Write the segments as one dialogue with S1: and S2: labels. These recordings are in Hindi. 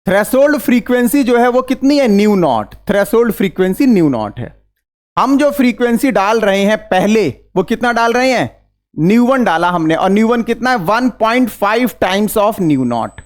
S1: थ्रेशोल्ड फ्रीक्वेंसी जो है वो कितनी है, new not. Threshold frequency new not है। हम जो फ्रीक्वेंसी डाल रहे हैं पहले वो कितना डाल रहे हैं, न्यू वन डाला हमने, और न्यू वन कितना है, 1.5 टाइम्स ऑफ न्यू नॉट।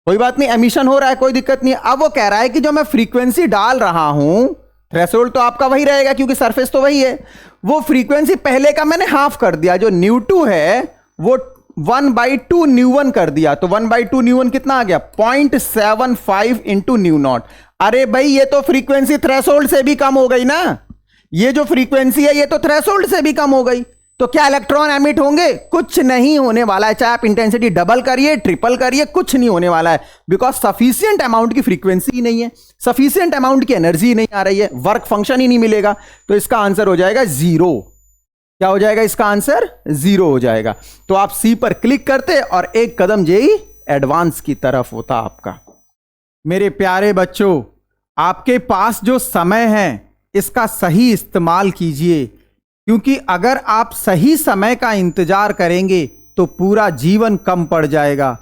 S1: कोई बात नहीं, एमिशन हो रहा है, कोई दिक्कत नहीं। अब वो कह रहा है कि जो मैं फ्रीक्वेंसी डाल रहा हूं, थ्रेशोल्ड तो आपका वही रहेगा क्योंकि सरफेस तो वही है, वो फ्रीक्वेंसी पहले का मैंने हाफ कर दिया, जो न्यू टू है वो 1/2 न्यू वन कर दिया, तो 1/2 न्यू वन कितना आ गया, 0.75 इंटू न्यू नॉट। अरे भाई ये तो फ्रीक्वेंसी थ्रेशोल्ड से भी कम हो गई ना, ये जो फ्रीक्वेंसी है ये तो थ्रेशोल्ड से भी कम हो गई। तो क्या इलेक्ट्रॉन एमिट होंगे, कुछ नहीं होने वाला है, चाहे आप इंटेंसिटी डबल करिए ट्रिपल करिए, कुछ नहीं होने वाला है, बिकॉज सफिशिएंट अमाउंट की फ्रीक्वेंसी ही नहीं है, सफिशिएंट अमाउंट की एनर्जी नहीं आ रही है, वर्क फंक्शन ही नहीं मिलेगा। तो इसका आंसर हो जाएगा 0। क्या हो जाएगा, इसका आंसर 0 हो जाएगा। तो आप सी पर क्लिक करते और एक कदम जेई एडवांस की तरफ होता आपका। मेरे प्यारे बच्चों, आपके पास जो समय है इसका सही इस्तेमाल कीजिए, क्योंकि अगर आप सही समय का इंतजार करेंगे तो पूरा जीवन कम पड़ जाएगा।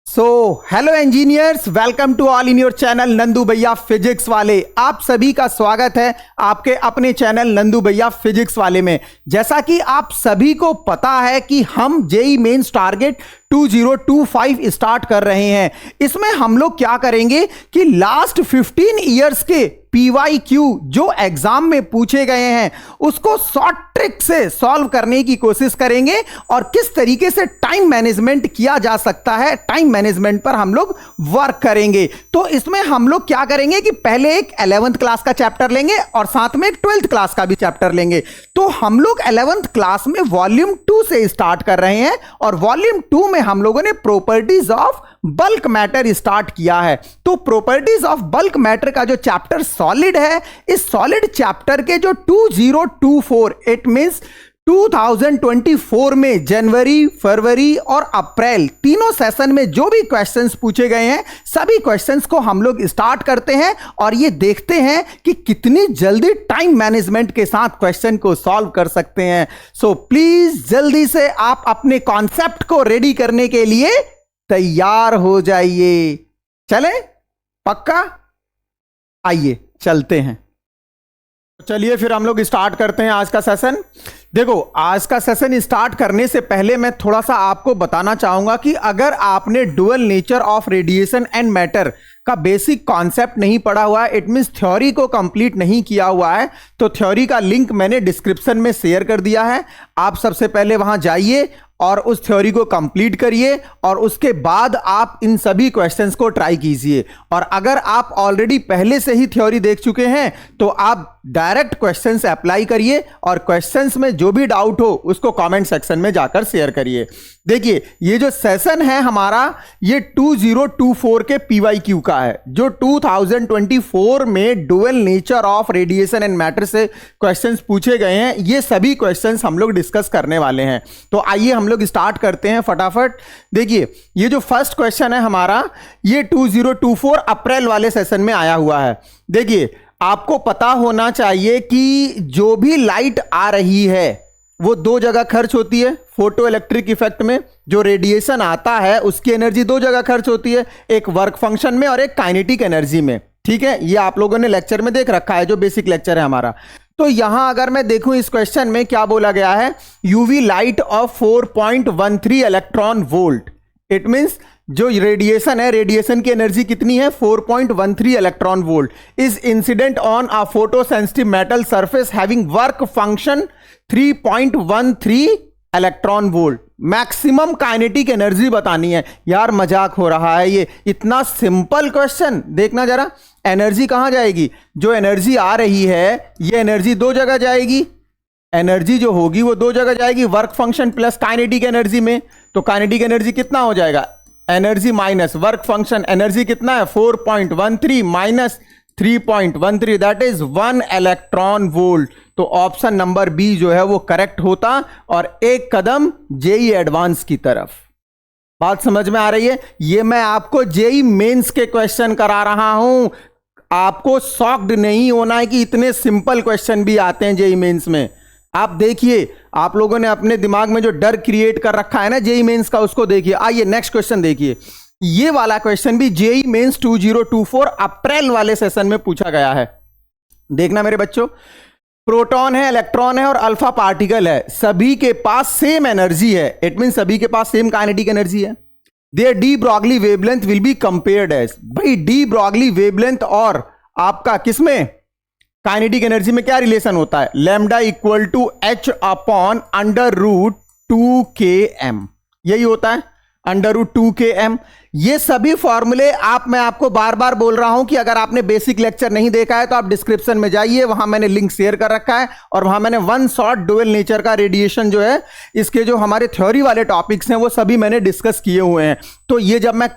S1: So hello engineers, welcome to all in your channel Nandu भैया फिजिक्स वाले। आप सभी का स्वागत है आपके अपने चैनल नंदू भैया फिजिक्स वाले में। जैसा कि आप सभी को पता है कि हम जेई मेंस टारगेट 2025 स्टार्ट कर रहे हैं। इसमें हम लोग क्या करेंगे कि लास्ट 15 इयर्स के PYQ जो एग्जाम में पूछे गए हैं उसको शॉर्ट ट्रिक से सॉल्व करने की कोशिश करेंगे, और किस तरीके से टाइम मैनेजमेंट किया जा सकता है, टाइम मैनेजमेंट पर हम लोग वर्क करेंगे। तो इसमें हम लोग क्या करेंगे कि पहले एक 11th क्लास का चैप्टर लेंगे और साथ में एक 12th क्लास का भी चैप्टर लेंगे। तो हम लोग 11th क्लास में वॉल्यूम 2 से स्टार्ट कर रहे हैं, और वॉल्यूम 2 में हम लोगों ने properties of bulk matter start किया है। तो प्रॉपर्टीज ऑफ बल्क मैटर का जो चैप्टर सॉलिड है, इस सॉलिड चैप्टर के जो 2024 इट मींस 2024 में जनवरी, फरवरी और अप्रैल तीनों सेशन में जो भी क्वेश्चंस पूछे गए हैं, सभी क्वेश्चंस को हम लोग स्टार्ट करते हैं और ये देखते हैं कि कितनी जल्दी टाइम मैनेजमेंट के साथ क्वेश्चन को सॉल्व कर सकते हैं। सो प्लीज जल्दी से आप अपने कॉन्सेप्ट को रेडी करने के लिए तैयार हो जाइए। चले पक्का, आइए चलते हैं। चलिए फिर हम लोग स्टार्ट करते हैं आज का सेशन। देखो, आज का सेशन स्टार्ट करने से पहले मैं थोड़ा सा आपको बताना चाहूंगा कि अगर आपने dual nature of radiation and matter का बेसिक कॉन्सेप्ट नहीं पढ़ा हुआ है, इट मींस थ्योरी को कंप्लीट नहीं किया हुआ है, तो थ्योरी का लिंक मैंने डिस्क्रिप्शन में शेयर कर दिया है। आप सबसे पहले वहां जाइए और उस थ्योरी को कंप्लीट करिए, और उसके बाद आप इन सभी क्वेश्चंस को ट्राई कीजिए। और अगर आप ऑलरेडी पहले से ही थ्योरी देख चुके हैं तो आप डायरेक्ट क्वेश्चंस अप्लाई करिए, और क्वेश्चंस में जो भी डाउट हो उसको कमेंट सेक्शन में जाकर शेयर करिए। देखिए, ये जो सेशन है हमारा, ये 2024 के PYQ का है, जो 2024 में dual nature of radiation and matter से क्वेश्चंस पूछे गए हैं, ये सभी क्वेश्चंस हम लोग डिस्कस करने वाले हैं। तो आइए हम लोग स्टार्ट करते हैं फटाफट। देखिए, ये जो फर्स्ट क्वेश्चन है हमारा, ये 2024 अप्रैल वाले सेशन में आया हुआ है। देखिए, आपको पता होना चाहिए कि जो भी लाइट आ रही है वो दो जगह खर्च होती है। फोटो इलेक्ट्रिक इफेक्ट में जो रेडिएशन आता है उसकी एनर्जी दो जगह खर्च होती है, एक वर्क फंक्शन में और एक काइनेटिक एनर्जी में। ठीक है, ये आप लोगों ने लेक्चर में देख रखा है, जो बेसिक लेक्चर है हमारा। तो यहां अगर मैं देखूं इस क्वेश्चन में क्या बोला गया है, UV light of 4.13 electron volt, it means जो रेडिएशन है, रेडिएशन की एनर्जी कितनी है, 4.13 electron volt, is incident on a photo sensitive metal surface having work function 3.13 electron volt. Maximum kinetic energy बतानी है। यार मजाक हो रहा है, ये इतना सिंपल क्वेश्चन। देखना जरा, एनर्जी कहां जाएगी, जो एनर्जी आ रही है ये एनर्जी दो जगह जाएगी, एनर्जी जो होगी वो दो जगह जाएगी, work function plus kinetic energy में। तो काइनेटिक एनर्जी कितना हो जाएगा, energy minus work function, energy कितना है 4.13 minus 3.13, that is 1 electron volt. तो ऑप्शन नंबर बी जो है वो करेक्ट होता, और एक कदम जेई एडवांस की तरफ। बात समझ में आ रही है? ये मैं आपको जेई मेंस के क्वेश्चन करा रहा हूं, आपको शॉक्ड नहीं होना है कि इतने सिंपल क्वेश्चन भी आते हैं जेई मेंस में। आप देखिए, आप लोगों ने अपने दिमाग में जो डर क्रिएट कर रखा है ना जेई मेंस का, उसको देखिए। आइए नेक्स्ट क्वेश्चन देखिए। ये वाला क्वेश्चन भी जेई मेंस 2024 अप्रैल वाले सेशन में पूछा गया है। देखना मेरे बच्चों, प्रोटॉन है, इलेक्ट्रॉन है और अल्फा पार्टिकल है, सभी के पास सेम एनर्जी है। इट मीन सभी के पास सेम काइनेटिक एनर्जी है। There de Broglie wavelength will be compared as, भाई डी ब्रॉगली वेवलेंथ और आपका किसमें काइनेटिक एनर्जी में क्या रिलेशन होता है? Lambda equal to h upon under root 2km, यही होता है, अंडर रूट 2km। ये सभी फॉर्मूले मैं आपको बार बार बोल रहा हूं कि अगर आपने बेसिक लेक्चर नहीं देखा है तो आप डिस्क्रिप्शन में जाइए, वहां मैंने लिंक शेयर कर रखा है और वहां मैंने वन शॉट डुअल नेचर का रेडिएशन जो है, इसके जो हमारे थ्योरी वाले टॉपिक्स हैं वो सभी मैंने डिस्कस किए हुए हैं। तो ये जब मैं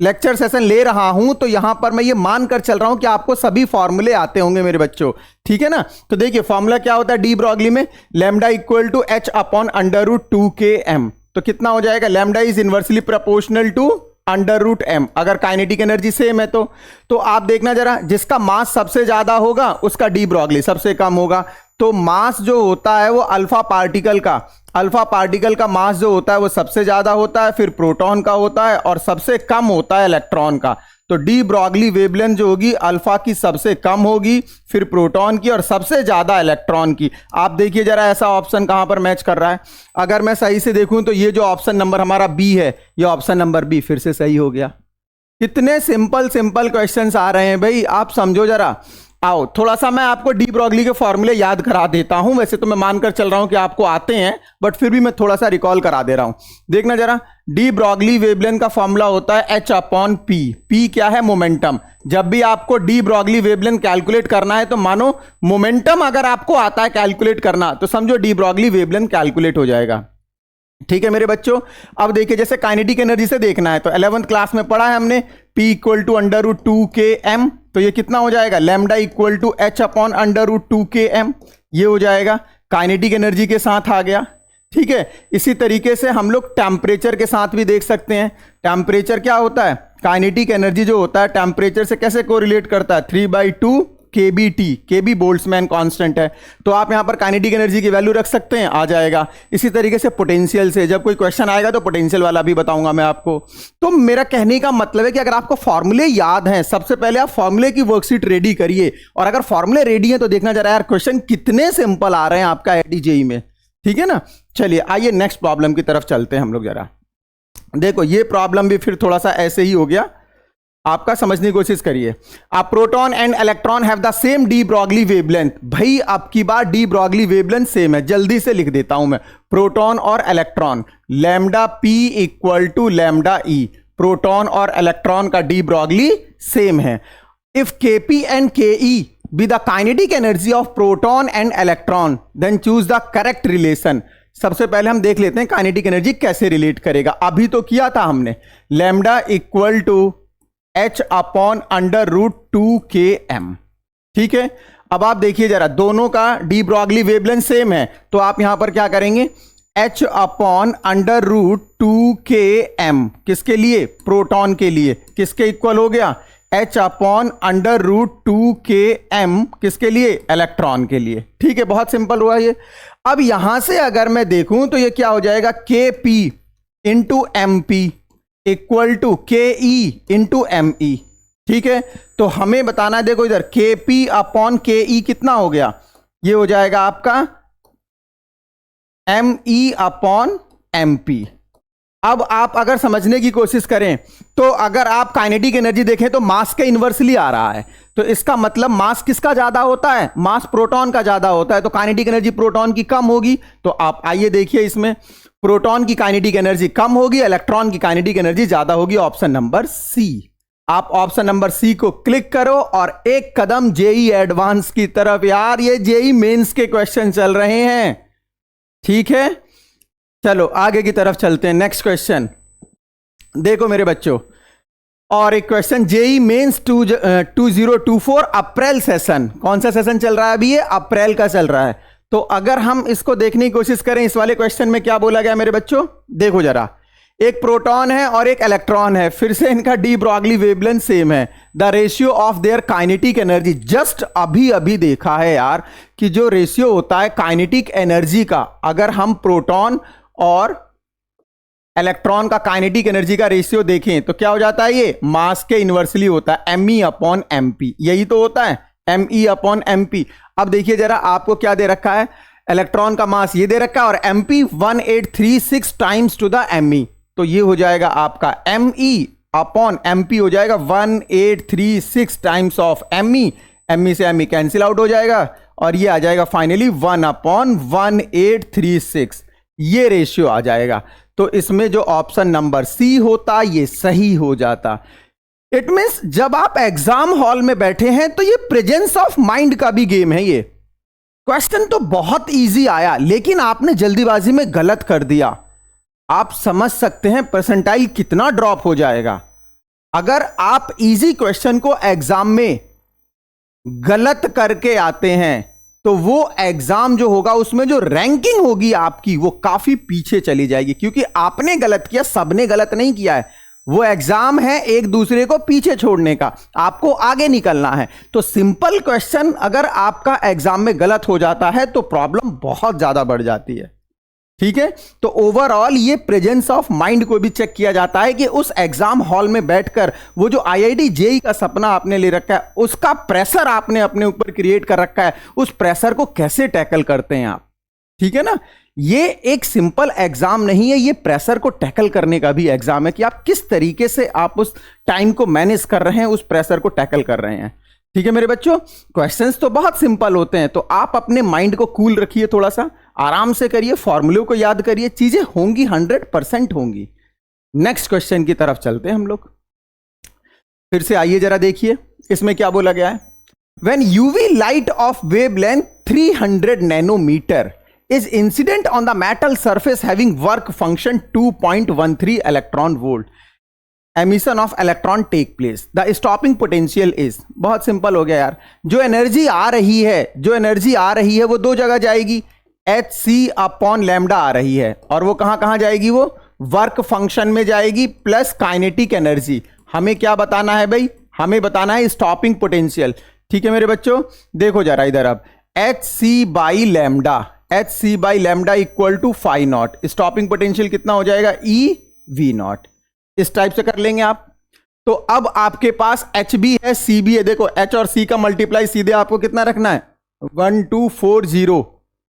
S1: लेक्चर सेशन ले रहा हूं तो यहां पर मैं ये मानकर चल रहा हूं कि आपको सभी फॉर्मूले आते होंगे मेरे बच्चों, ठीक है ना। तो देखिए फॉर्मूला क्या होता है डी ब्रॉगली में, lambda equal to h upon under root 2km। तो कितना हो जाएगा? Lambda is inversely proportional to under root m, अगर काइनेटिक एनर्जी सेम है तो आप देखना जरा, जिसका मास सबसे ज्यादा होगा उसका डी ब्रॉगली सबसे कम होगा। तो मास जो होता है वो अल्फा पार्टिकल का मास जो होता है वो सबसे ज्यादा होता है, फिर प्रोटॉन का होता है और सबसे कम होता है इलेक्ट्रॉन का। तो डी ब्रॉगली वेवलेंथ जो होगी अल्फा की सबसे कम होगी, फिर प्रोटॉन की और सबसे ज्यादा इलेक्ट्रॉन की। आप देखिए जरा ऐसा ऑप्शन कहां पर मैच कर रहा है। अगर मैं सही से देखूं तो ये जो ऑप्शन नंबर हमारा बी है, ये ऑप्शन नंबर बी फिर से सही हो गया। कितने सिंपल क्वेश्चंस आ रहे हैं भाई, आप समझो जरा। आओ थोड़ा सा मैं आपको डी ब्रॉगली के फॉर्मूले याद करा देता हूं। वैसे तो मैं मानकर चल रहा हूं कि आपको आते हैं, बट फिर भी मैं थोड़ा सा रिकॉल करा दे रहा हूं। देखना जरा, डी ब्रॉगली वेवलेंथ का फॉर्मूला होता है एच अपॉन पी। पी क्या है? मोमेंटम। जब भी आपको डी ब्रॉगली वेवलेंथ कैलकुलेट करना है तो मानो मोमेंटम अगर आपको आता है कैलकुलेट करना तो समझो डी ब्रॉगली वेवलेंथ कैलकुलेट हो जाएगा, ठीक है मेरे बच्चों। अब देखिए जैसे काइनेटिक एनर्जी से देखना है तो 11th क्लास में पढ़ा है हमने, P equal to under root 2km। तो ये कितना हो जाएगा? Lambda equal to h upon under root 2km, ये हो जाएगा, काइनेटिक एनर्जी के साथ आ गया, ठीक है। इसी तरीके से हम लोग टेम्परेचर के साथ भी देख सकते हैं। टेम्परेचर क्या होता है? काइनेटिक एनर्जी जो होता है टेम्परेचर से कैसे कोरिलेट करता है? 3/2 kBT, KB बोल्ट्जमैन कांस्टेंट है। तो आप यहां पर काइनेटिक एनर्जी की वैल्यू रख सकते हैं, आ जाएगा। इसी तरीके से पोटेंशियल से, जब कोई क्वेश्चन आएगा तो पोटेंशियल वाला भी बताऊंगा मैं आपको। तो मेरा कहने का मतलब है कि अगर आपको फॉर्मूले याद हैं, सबसे पहले आप फॉर्मूले की वर्कशीट रेडी करिए, और अगर फॉर्मूले रेडी है तो देखना जरा यार क्वेश्चन कितने सिंपल आ रहे हैं आपका एडीजेई में, ठीक है ना। चलिए आइए नेक्स्ट प्रॉब्लम की तरफ चलते हैं हम लोग जरा। देखो ये प्रॉब्लम भी फिर थोड़ा सा ऐसे ही हो गया, आपका समझने की कोशिश करिए। A proton and electron have the same de Broglie wavelength. भाई अब की बार डी ब्रॉगली वेवलेंथ सेम है, जल्दी से लिख देता हूं मैं। प्रोटॉन और electron, lambda p equal to lambda e. Proton और इलेक्ट्रॉन का डी ब्रॉगली सेम है। If KP and K E be the kinetic energy of proton and electron then choose the correct relation. सबसे पहले हम देख लेते हैं काइनेटिक एनर्जी कैसे रिलेट करेगा। अभी तो किया था हमने, lambda equal to h upon under root 2km, ठीक है। अब आप देखिए जरा, दोनों का डी ब्रॉगली वेवलेंथ सेम है, तो आप यहां पर क्या करेंगे? H upon under root 2km, किसके लिए? प्रोटॉन के लिए। किसके इक्वल हो गया? H upon under root 2km, किसके लिए? इलेक्ट्रॉन के लिए, ठीक है। बहुत सिंपल हुआ ये। अब यहां से अगर मैं देखूं तो ये क्या हो जाएगा? kp into mp equal to K E into M E, ठीक है। तो हमें बताना है, देखो इधर के पी अपॉन के ई कितना हो गया? ये हो जाएगा आपका m e upon m p. अब आप अगर समझने की कोशिश करें तो अगर आप काइनेटिक एनर्जी देखें तो मास के इन्वर्सली आ रहा है, तो इसका मतलब मास किसका ज्यादा होता है? मास प्रोटॉन का ज्यादा होता है, तो काइनेटिक एनर्जी प्रोटॉन की कम होगी। तो आप आइए देखिए, इसमें प्रोटॉन की काइनेटिक एनर्जी कम होगी, इलेक्ट्रॉन की काइनेटिक एनर्जी ज्यादा होगी। Option number C. आप ऑप्शन नंबर सी को क्लिक करो और एक कदम जेई एडवांस की तरफ। यार ये जेई मेंस के क्वेश्चन चल रहे हैं, ठीक है। चलो आगे की तरफ चलते हैं। नेक्स्ट क्वेश्चन देखो मेरे बच्चों, और एक क्वेश्चन जेई मेंस 2024 अप्रैल सेशन। कौन सा सेशन चल रहा है अभी? ये अप्रैल का चल रहा है। तो अगर हम इसको देखने की कोशिश करें, इस वाले क्वेश्चन में क्या बोला गया मेरे बच्चों? देखो जरा, एक प्रोटॉन है और एक इलेक्ट्रॉन है, फिर से इनका डी ब्रॉगली वेवलेंथ सेम है। The ratio of their kinetic energy, just अभी अभी देखा है यार कि जो रेशियो होता है काइनेटिक एनर्जी का, अगर हम प्रोटॉन और इलेक्ट्रॉन का काइनेटिक एनर्जी का रेशियो देखें तो क्या हो जाता है, ये मास के इनवर्सली होता है, me/mp, यही तो होता है me/mp। अब देखिए जरा, आपको क्या दे रखा है, इलेक्ट्रॉन का मास ये दे रखा है और mp 1836 times to the me, तो ये हो जाएगा आपका me/mp हो जाएगा 1836 टाइम्स ऑफ me, me से me कैंसिल आउट हो जाएगा और ये आ जाएगा फाइनली 1/1836, ये रेशियो आ जाएगा। तो इसमें जो ऑप्शन नंबर सी होता ये सही हो जाता। इट मींस जब आप एग्जाम हॉल में बैठे हैं तो ये प्रेजेंस ऑफ माइंड का भी गेम है। ये क्वेश्चन तो बहुत इजी आया लेकिन आपने जल्दीबाजी में गलत कर दिया। आप समझ सकते हैं परसेंटाइल कितना ड्रॉप हो जाएगा अगर आप इजी क्वेश्चन को एग्जाम में गलत करके आते हैं। तो वो एग्जाम जो होगा उसमें जो रैंकिंग होगी आपकी वो काफी पीछे चली जाएगी, क्योंकि आपने गलत किया, सबने गलत नहीं किया है। वो एग्जाम है एक दूसरे को पीछे छोड़ने का, आपको आगे निकलना है। तो सिंपल क्वेश्चन अगर आपका एग्जाम में गलत हो जाता है तो प्रॉब्लम बहुत ज्यादा बढ़ जाती है। ठीक है, तो ओवरऑल ये प्रेजेंस ऑफ माइंड को भी चेक किया जाता है कि उस एग्जाम हॉल में बैठकर वो जो आईआईटी जेई का सपना आपने ले रखा है, उसका प्रेशर आपने अपने ऊपर क्रिएट कर रखा है, उस प्रेशर को कैसे टैकल करते हैं आप। ठीक है ना, ये एक सिंपल एग्जाम नहीं है, ये प्रेशर को टैकल करने का भी एग्जाम है कि आप किस तरीके से आप उस टाइम को मैनेज कर रहे हैं, उस प्रेशर को टैकल कर रहे हैं। ठीक है मेरे बच्चों, क्वेश्चंस तो बहुत सिंपल होते हैं, तो आप अपने माइंड को कूल रखिए, थोड़ा सा आराम से करिए, फॉर्मूले को याद करिए, चीजें होंगी 100% होंगी। नेक्स्ट क्वेश्चन की तरफ चलते हैं हम लोग। फिर से आइए जरा देखिए इसमें क्या बोला गया है। When UV light of wavelength 300 nanometer is incident on the metal surface having work function 2.13 electron volt, emission of electron take place, the stopping potential is। बहुत सिंपल हो गया यार, जो एनर्जी आ रही है वो दो जगह जाएगी, hc/λ आ रही है और वो कहां कहां जाएगी, वो वर्क फंक्शन में जाएगी प्लस काइनेटिक एनर्जी। हमें क्या बताना है भाई, हमें बताना है स्टॉपिंग पोटेंशियल। ठीक है मेरे बच्चों, देखो जरा इधर, अब hc/λ equal to phi not, stopping potential कितना हो जाएगा, eV0। इस टाइप से कर लेंगे आप। तो अब आपके पास HB है, CB है, देखो H और C का मल्टीप्लाई सीधे आपको कितना रखना है, 1240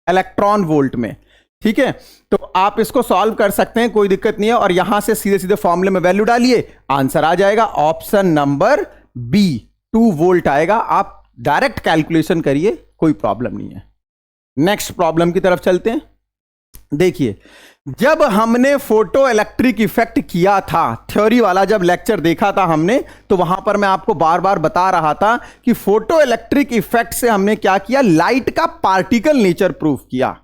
S1: इलेक्ट्रॉन वोल्ट में। ठीक है, तो आप इसको सॉल्व कर सकते हैं, कोई दिक्कत नहीं है, और यहां से सीधे सीधे फॉर्मूले में वैल्यू डालिए, आंसर आ जाएगा ऑप्शन नंबर बी, 2 वोल्ट आएगा। आप डायरेक्ट कैलकुलेशन करिए, कोई प्रॉब्लम नहीं है। नेक्स्ट प्रॉब्लम की तरफ चलते हैं। देखिए, जब हमने फोटो इलेक्ट्रिक इफेक्ट किया था, थ्योरी वाला जब लेक्चर देखा था हमने, तो वहां पर मैं आपको बार बार बता रहा था कि फोटो इलेक्ट्रिक इफेक्ट से हमने क्या किया, लाइट का पार्टिकल नेचर प्रूफ किया।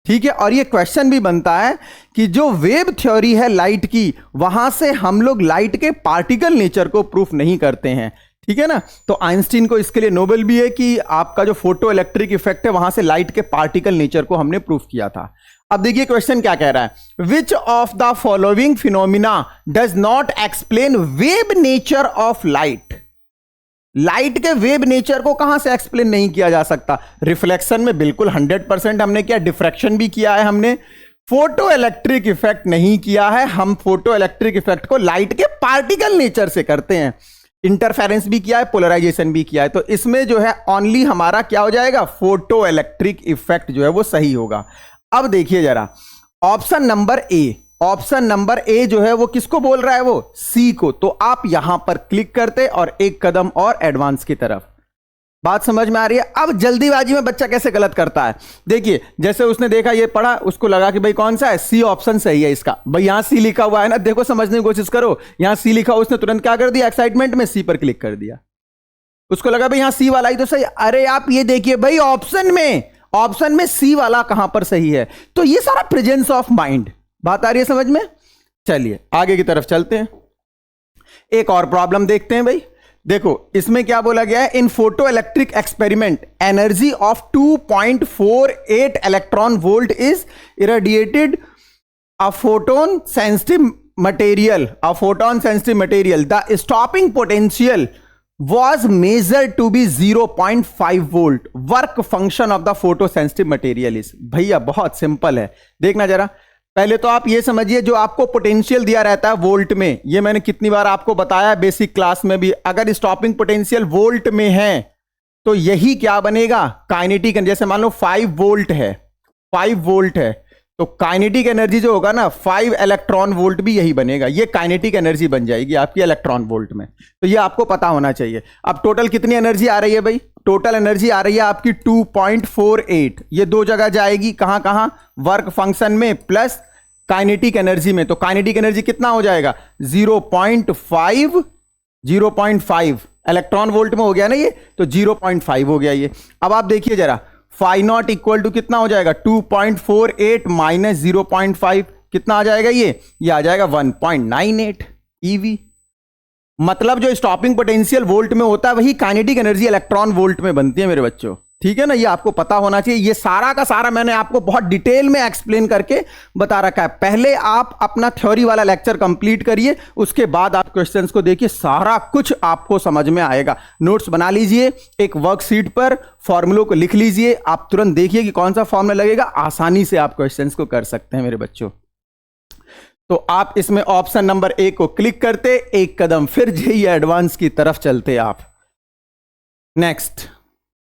S1: ठीक है, और ये क्वेश्चन भी बनता है कि जो वेव थ्योरी है लाइट की, वहां से हम लोग लाइट के पार्टिकल नेचर को प्रूफ नहीं करते हैं। ठीक है ना, तो आइंस्टीन को इसके लिए नोबेल भी है कि आपका जो फोटो इलेक्ट्रिक इफेक्ट है वहां से लाइट के पार्टिकल नेचर को हमने प्रूफ किया था। अब देखिए क्वेश्चन क्या कह रहा है, which of the following phenomena does not explain wave nature of light. Light के वेव नेचर को कहां से एक्सप्लेन नहीं किया जा सकता, रिफ्लेक्शन में बिल्कुल 100% हमने किया, डिफ्रैक्शन भी किया है हमने, फोटो इलेक्ट्रिक इफेक्ट नहीं किया है। हम फोटो इलेक्ट्रिक इफेक्ट को लाइट के पार्टिकल नेचर से करते हैं, इंटरफेरेंस भी किया है, पोलराइजेशन भी किया है। तो इसमें जो है ओनली हमारा क्या हो जाएगा, फोटो इलेक्ट्रिक इफेक्ट जो है वो सही होगा। अब देखिए जरा, ऑप्शन नंबर ए जो है वो किसको बोल रहा है, वो सी को। तो आप यहां पर क्लिक करते और एक कदम और एडवांस की तरफ। बात समझ में आ रही है। अब जल्दीबाजी में बच्चा कैसे गलत करता है, देखिए, जैसे उसने देखा ये पढ़ा, उसको लगा कि भाई कौन सा है, सी ऑप्शन सही है इसका। भाई यहां सी लिखा हुआ है ना, देखो समझने की कोशिश करो, यहां सी लिखा हुआ, उसने तुरंत क्या कर दिया, एक्साइटमेंट में सी पर क्लिक कर दिया। उसको लगा भाई यहां सी वाला ही तो सही। अरे आप ये देखिए भाई, ऑप्शन में सी वाला कहां पर सही है। तो ये सारा प्रेजेंस ऑफ माइंड, बात आ रही है समझ में। चलिए आगे की तरफ चलते हैं, एक और प्रॉब्लम देखते हैं। भाई देखो इसमें क्या बोला गया है, in photoelectric experiment energy of 2.48 electron volt is irradiated a photon sensitive material, the stopping potential was measured to be 0.5 volt, work function of the photosensitive material is। भैया बहुत सिंपल है, देखना जरा, पहले तो आप ये समझिए, जो आपको पोटेंशियल दिया रहता है वोल्ट में, ये मैंने कितनी बार आपको बताया बेसिक क्लास में भी, अगर स्टॉपिंग पोटेंशियल वोल्ट में है तो यही क्या बनेगा, काइनेटिक। जैसे मान लो 5 वोल्ट है, 5 वोल्ट है, तो काइनेटिक एनर्जी जो होगा ना 5 इलेक्ट्रॉन वोल्ट भी यही बनेगा, ये काइनेटिक एनर्जी बन जाएगी आपकी इलेक्ट्रॉन वोल्ट में। तो ये आपको पता होना चाहिए। अब टोटल कितनी एनर्जी आ रही है भाई, टोटल एनर्जी आ रही है आपकी 2.48। ये दो जगह जाएगी, कहां कहां, वर्क फंक्शन में प्लस काइनेटिक एनर्जी में। तो काइनेटिक एनर्जी कितना हो जाएगा, 0.5 इलेक्ट्रॉन वोल्ट में हो गया ना ये, तो 0.5 हो गया ये। अब आप देखिए जरा, फाई नॉट इक्वल टू कितना हो जाएगा, 2.48 माइनस 0.5 कितना आ जाएगा, ये आ जाएगा 1.98 EV। मतलब जो स्टॉपिंग पोटेंशियल वोल्ट में होता है वही काइनेटिक एनर्जी इलेक्ट्रॉन वोल्ट में बनती है मेरे बच्चों, ठीक है ना। ये आपको पता होना चाहिए। ये सारा का सारा मैंने आपको बहुत डिटेल में एक्सप्लेन करके बता रखा है। पहले आप अपना थ्योरी वाला लेक्चर कंप्लीट करिए, उसके बाद आप क्वेश्चंस को देखिए, सारा कुछ आपको समझ में आएगा। नोट्स बना लीजिए, एक वर्कशीट पर फॉर्मूलों को लिख लीजिए, आप तुरंत देखिए कि कौन सा फॉर्मूला लगेगा, आसानी से आप क्वेश्चंस को कर सकते हैं मेरे बच्चों। तो आप इसमें ऑप्शन नंबर 1 को क्लिक करते, एक कदम फिर जेईई एडवांस की तरफ चलते आप। नेक्स्ट,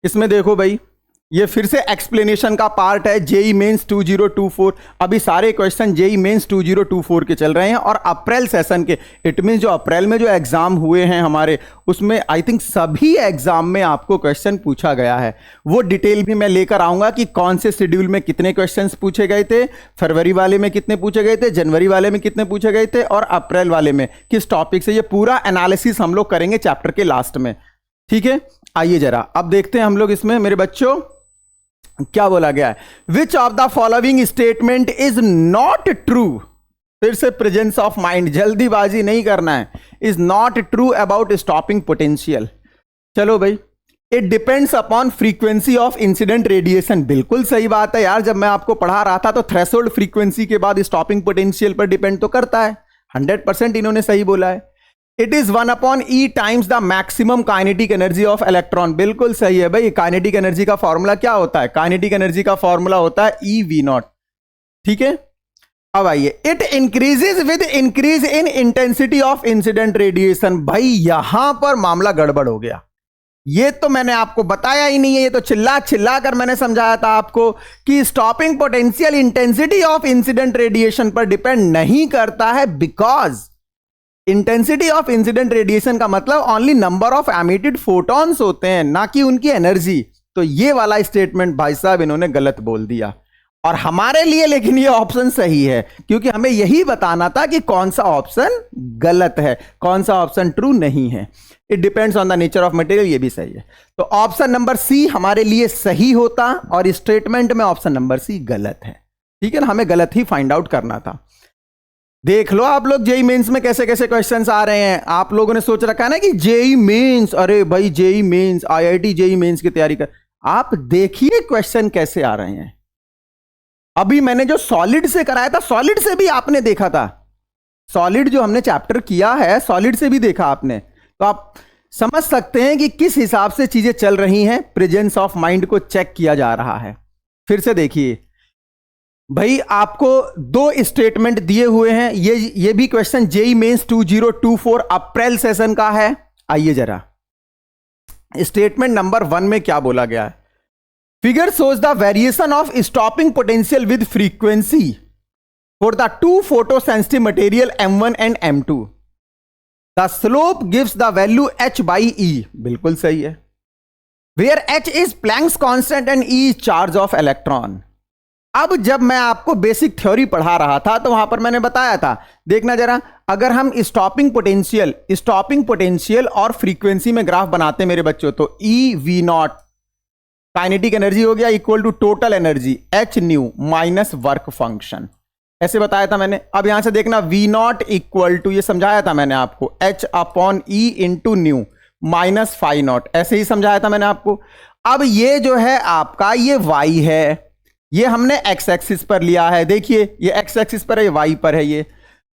S1: इसमें देखो भाई, ये फिर से एक्सप्लेनेशन का पार्ट है, जेईई मेंस 2024। अभी सारे क्वेश्चन जेईई मेंस 2024 के चल रहे हैं और अप्रैल सेशन के, इट मीन जो अप्रैल में जो एग्जाम हुए हैं हमारे, उसमें आई थिंक सभी एग्जाम में आपको क्वेश्चन पूछा गया है। वो डिटेल भी मैं लेकर आऊंगा कि कौन से शेड्यूल में कितने क्वेश्चंस पूछे गए थे, फरवरी वाले में कितने पूछे गए थे, जनवरी वाले में कितने पूछे गए थे और अप्रैल वाले में किस टॉपिक से। ये पूरा एनालिसिस हम लोग करेंगे चैप्टर के लास्ट में, ठीक है। आइए जरा अब देखते हैं हम लोग इसमें मेरे बच्चों क्या बोला गया है। Which of the following statement is not true, फिर से प्रेजेंस ऑफ माइंड, जल्दीबाजी नहीं करना है, is not true about stopping potential. चलो भाई, it depends upon frequency of incident radiation. बिल्कुल सही बात है यार, जब मैं आपको पढ़ा रहा था तो थ्रेशोल्ड फ्रीक्वेंसी के बाद स्टॉपिंग पोटेंशियल पर डिपेंड तो करता है। 100% इन्होंने सही बोला है। It is 1/E times the maximum kinetic energy of electron. बिल्कुल सही है भाई। काइनेटिक एनर्जी का फॉर्मूला क्या होता है, काइनेटिक एनर्जी का फॉर्मूला होता है EV0, ठीक है। अब आइए, it increases with increase in intensity of incident radiation. भाई यहां पर मामला गड़बड़ हो गया, ये तो मैंने आपको बताया ही नहीं है, ये तो चिल्ला चिल्ला कर मैंने समझाया था आपको कि stopping potential intensity of incident radiation पर डिपेंड नहीं करता है, because intensity of incident radiation का मतलब only number of emitted photons होते हैं, ना कि उनकी एनर्जी। तो ये वाला स्टेटमेंट भाई साहब इन्होंने गलत बोल दिया, और हमारे लिए लेकिन ये ऑप्शन सही है, क्योंकि हमें यही बताना था कि कौन सा ऑप्शन गलत है, कौन सा ऑप्शन ट्रू नहीं है। It depends on the nature of material, ये भी सही है। तो ऑप्शन नंबर सी हमारे लिए सही होता, और स्टेटमेंट में ऑप्शन नंबर सी गलत है, ठीक है ना। हमें गलत ही फाइंड आउट करना था। देख लो आप लोग जेईई मेंस में कैसे कैसे क्वेश्चंस आ रहे हैं। आप लोगों ने सोच रखा है ना कि जेईई मेंस, अरे भाई JEE mains, IIT JEE mains की तैयारी कर। आप देखिए क्वेश्चन कैसे आ रहे हैं। अभी मैंने जो सॉलिड से कराया था, सॉलिड से भी आपने देखा था, सॉलिड जो हमने चैप्टर किया है सॉलिड से भी देखा आपने, तो आप समझ सकते हैं कि किस हिसाब से चीजें चल रही हैं। प्रेजेंस ऑफ माइंड को चेक किया जा रहा है। फिर से देखिए भाई, आपको 2 स्टेटमेंट दिए हुए हैं। ये भी क्वेश्चन जेईई मेंस 2024 अप्रैल सेशन का है। आइए जरा, स्टेटमेंट नंबर 1 में क्या बोला गया है। Figure shows the variation of stopping potential with frequency for the 2 photo sensitive material M1 and M2। The slope gives the value h/E। बिल्कुल सही है। Where h is Planck's constant and E is charge of electron. अब जब मैं आपको बेसिक थ्योरी पढ़ा रहा था तो वहां पर मैंने बताया था, देखना जरा, अगर हम स्टॉपिंग पोटेंशियल और फ्रीक्वेंसी में ग्राफ बनाते मेरे बच्चों, तो EV0 काइनेटिक एनर्जी हो गया equal to total energy h nu minus work function, ऐसे बताया था मैंने। अब यहां से देखना, V0 इक्वल टू, ये समझाया था मैंने आपको, h/E into nu minus phi naught, ऐसे ही समझाया था मैंने आपको। अब ये जो है आपका, ये y है, ये हमने x एक्सिस पर लिया है, देखिए ये x एक्सिस पर है, ये y पर है ये,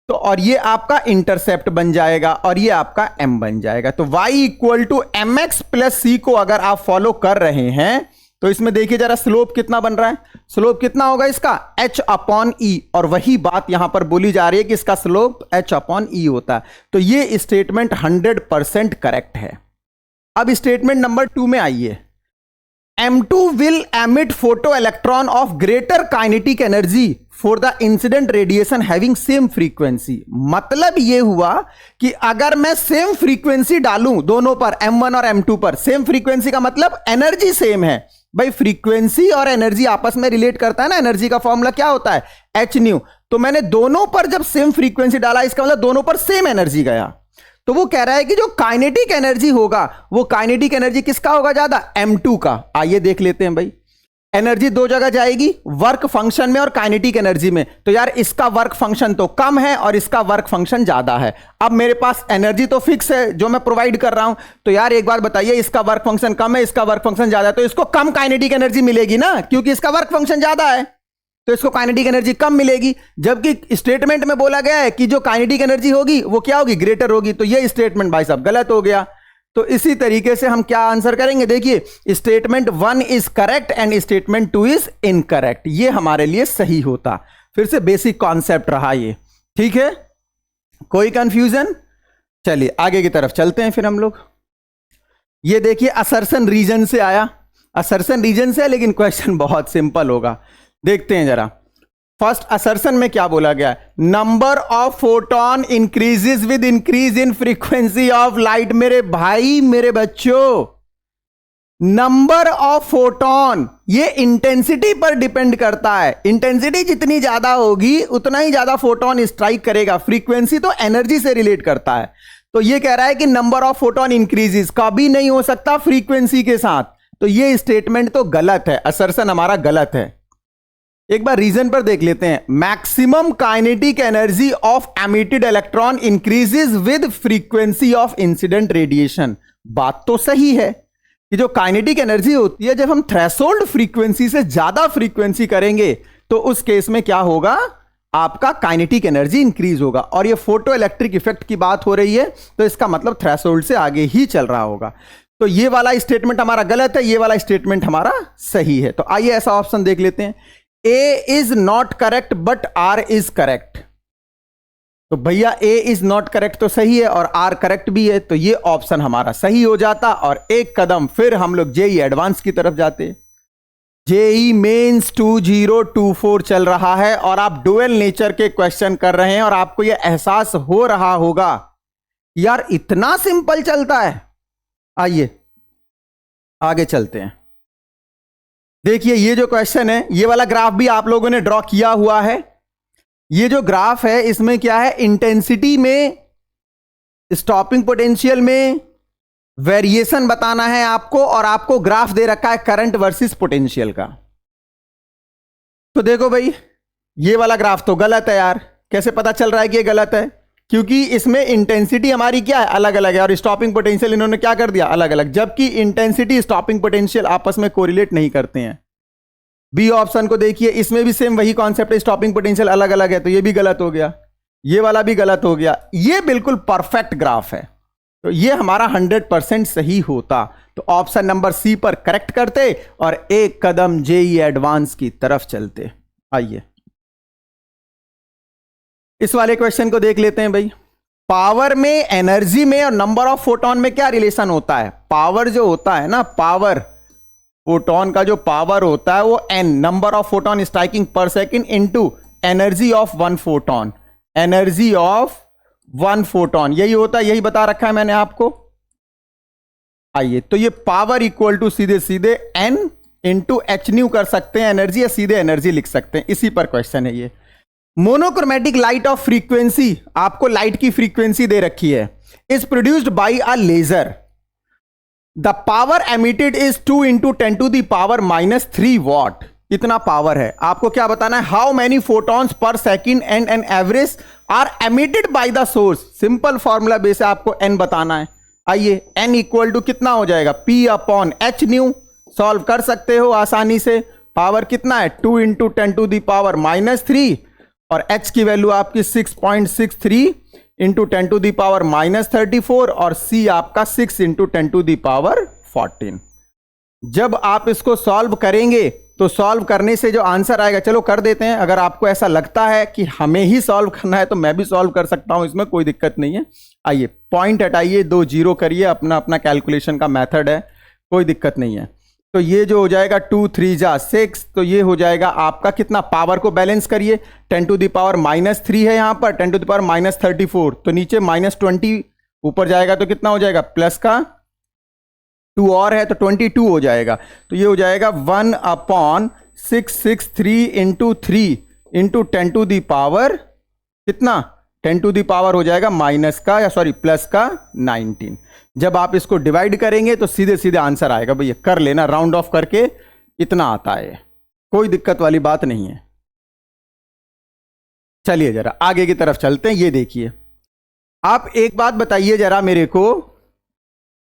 S1: तो और ये आपका इंटरसेप्ट बन जाएगा और ये आपका m बन जाएगा। तो y equal to mx plus c को अगर आप फॉलो कर रहे हैं तो इसमें देखिए जरा स्लोप कितना बन रहा है, स्लोप कितना होगा इसका h/e, और वही बात यहां पर बोली जा रही है कि इसका स्लोप h/e होता है। तो ये स्टेटमेंट 100% करेक्ट है। अब स्टेटमेंट नंबर 2 में आइए, M2 will emit photoelectron of greater kinetic energy for the incident radiation having same frequency। मतलब यह हुआ कि अगर मैं सेम फ्रीक्वेंसी डालूं दोनों पर, M1 और M2 पर, सेम फ्रीक्वेंसी का मतलब एनर्जी सेम है। भाई फ्रीक्वेंसी और एनर्जी आपस में रिलेट करता है ना, एनर्जी का फॉर्मूला क्या होता है h न्यू। तो मैंने दोनों पर जब सेम फ्रीक्वेंसी डाला, इसका मतलब दोनों पर सेम एनर्जी गया। तो वो कह रहा है कि जो काइनेटिक एनर्जी होगा, वो काइनेटिक एनर्जी किसका होगा ज्यादा, M2 का। आइए देख लेते हैं भाई, एनर्जी दो जगह जाएगी, वर्क फंक्शन में और काइनेटिक एनर्जी में। तो यार इसका वर्क फंक्शन तो कम है और इसका वर्क फंक्शन ज्यादा है। अब मेरे पास एनर्जी तो फिक्स है जो मैं प्रोवाइड कर रहा हूं, तो यार एक बार बताइए, इसका वर्क फंक्शन कम है, इसका वर्क फंक्शन ज्यादा है, तो इसको कम काइनेटिक एनर्जी मिलेगी ना, क्योंकि इसका वर्क फंक्शन ज्यादा है, तो इसको काइनेटिक एनर्जी कम मिलेगी। जबकि स्टेटमेंट में बोला गया है कि जो काइनेटिक एनर्जी होगी वो क्या होगी, ग्रेटर होगी। तो ये स्टेटमेंट भाई साहब गलत हो गया। तो इसी तरीके से हम क्या आंसर करेंगे, देखिए statement 1 is correct and statement 2 is incorrect, ये हमारे लिए सही होता। फिर से बेसिक कॉन्सेप्ट रहा ये, ठीक है, कोई कंफ्यूजन। चलिए आगे की तरफ चलते हैं फिर हम लोग। ये देखिए असर्शन रीजन से आया, असर्शन रीजन से है, लेकिन क्वेश्चन बहुत सिंपल होगा। देखते हैं जरा, फर्स्ट असर्शन में क्या बोला गया है, number of photon increases with increase in frequency of light. मेरे भाई मेरे बच्चों, नंबर ऑफ फोटोन ये इंटेंसिटी पर डिपेंड करता है। इंटेंसिटी जितनी ज्यादा होगी उतना ही ज्यादा फोटोन स्ट्राइक करेगा। फ्रीक्वेंसी तो एनर्जी से रिलेट करता है। तो ये कह रहा है कि नंबर ऑफ फोटोन इंक्रीजेस कभी नहीं हो सकता फ्रीक्वेंसी के साथ। तो ये स्टेटमेंट तो गलत है, असर्शन हमारा गलत है। एक बार रीजन पर देख लेते हैं, maximum kinetic energy of emitted electron increases with frequency of incident radiation. बात तो सही है कि जो काइनेटिक एनर्जी होती है, जब हम थ्रेशोल्ड फ्रीक्वेंसी से ज्यादा फ्रीक्वेंसी करेंगे तो उस केस में क्या होगा, आपका काइनेटिक एनर्जी इंक्रीज होगा। और ये फोटो इलेक्ट्रिक इफेक्ट की बात हो रही है, तो इसका मतलब थ्रेशोल्ड से आगे ही चल रहा होगा। तो ये वाला स्टेटमेंट हमारा गलत है, ये वाला स्टेटमेंट हमारा सही है। तो आइए ऐसा ऑप्शन देख लेते हैं, A is not correct but R is correct. तो भैया ए इज नॉट करेक्ट तो सही है और आर करेक्ट भी है, तो ये ऑप्शन हमारा सही हो जाता। और एक कदम फिर हम लोग जेई एडवांस की तरफ जाते। जेई मेंस 2024 चल रहा है और आप डुअल नेचर के क्वेश्चन कर रहे हैं और आपको यह एहसास हो रहा होगा यार इतना सिंपल चलता है। आइए आगे चलते हैं। देखिए ये जो क्वेश्चन है, ये वाला ग्राफ भी आप लोगों ने ड्रॉ किया हुआ है। ये जो ग्राफ है इसमें क्या है, इंटेंसिटी में, स्टॉपिंग पोटेंशियल में वेरिएशन बताना है आपको, और आपको ग्राफ दे रखा है करंट वर्सेस पोटेंशियल का। तो देखो भाई ये वाला ग्राफ तो गलत है यार। कैसे पता चल रहा है कि ये गलत है, क्योंकि इसमें इंटेंसिटी हमारी क्या है, अलग अलग है, और स्टॉपिंग पोटेंशियल इन्होंने क्या कर दिया, अलग अलग। जबकि इंटेंसिटी स्टॉपिंग पोटेंशियल आपस में कोरिलेट नहीं करते हैं। बी ऑप्शन को देखिए, इसमें भी सेम वही कॉन्सेप्ट है, स्टॉपिंग पोटेंशियल अलग अलग है, तो ये भी गलत हो गया, ये वाला भी गलत हो गया। ये बिल्कुल परफेक्ट ग्राफ है, तो ये हमारा 100% सही होता। तो ऑप्शन नंबर सी पर करेक्ट करते और एक कदम जेई एडवांस की तरफ चलते। आइए इस वाले क्वेश्चन को देख लेते हैं भाई। पावर में, एनर्जी में और नंबर ऑफ फोटोन में क्या रिलेशन होता है। पावर जो होता है ना, पावर, फोटोन का जो पावर होता है वो n, number of photon striking per second, into energy of one photon, energy of one photon, यही होता है, यही बता रखा है मैंने आपको। आइए तो ये पावर इक्वल टू सीधे सीधे एन इंटू एच न्यू कर सकते हैं एनर्जी, या सीधे एनर्जी लिख सकते हैं, इसी पर क्वेश्चन है ये। मोनोक्रोमेटिक लाइट ऑफ फ्रीक्वेंसी, आपको लाइट की फ्रीक्वेंसी दे रखी है, is produced by a laser, the power emitted is 2 into 10 to the power -3 watt. इतना पावर है, आपको क्या बताना है, how many photons per second and an average are emitted by the source. Simple formula base आपको एन बताना है। आइए एन इक्वल टू कितना हो जाएगा, p upon h new, solve कर सकते हो आसानी से। पावर कितना है, 2 इंटू 10 टू द पावर -3, और h की वैल्यू आपकी 6.63 इंटू 10 टू दी पावर -34, और c आपका 6 इंटू 10 टू दी पावर 14। जब आप इसको सॉल्व करेंगे तो सॉल्व करने से जो आंसर आएगा, चलो कर देते हैं। अगर आपको ऐसा लगता है कि हमें ही सॉल्व करना है तो मैं भी सॉल्व कर सकता हूं, इसमें कोई दिक्कत नहीं है। आइए पॉइंट हटाइए, 2 0 करिए, अपना अपना कैलकुलेशन का मेथड है, कोई दिक्कत नहीं है। तो ये जो हो जाएगा 2 3 जा 6, तो ये हो जाएगा आपका कितना, पावर को बैलेंस करिए, 10 टू द पावर -3 है यहां पर, 10 टू द पावर -34, तो नीचे -20, ऊपर जाएगा तो कितना हो जाएगा, प्लस का 2 और है तो 22 हो जाएगा। तो ये हो जाएगा 1/663 into 3 into 10 to the power कितना, 10 टू द पावर हो जाएगा प्लस का 19। जब आप इसको डिवाइड करेंगे तो सीधे सीधे आंसर आएगा भैया, कर लेना राउंड ऑफ करके, इतना आता है, कोई दिक्कत वाली बात नहीं है। चलिए जरा आगे की तरफ चलते हैं। ये देखिए, आप एक बात बताइए जरा मेरे को,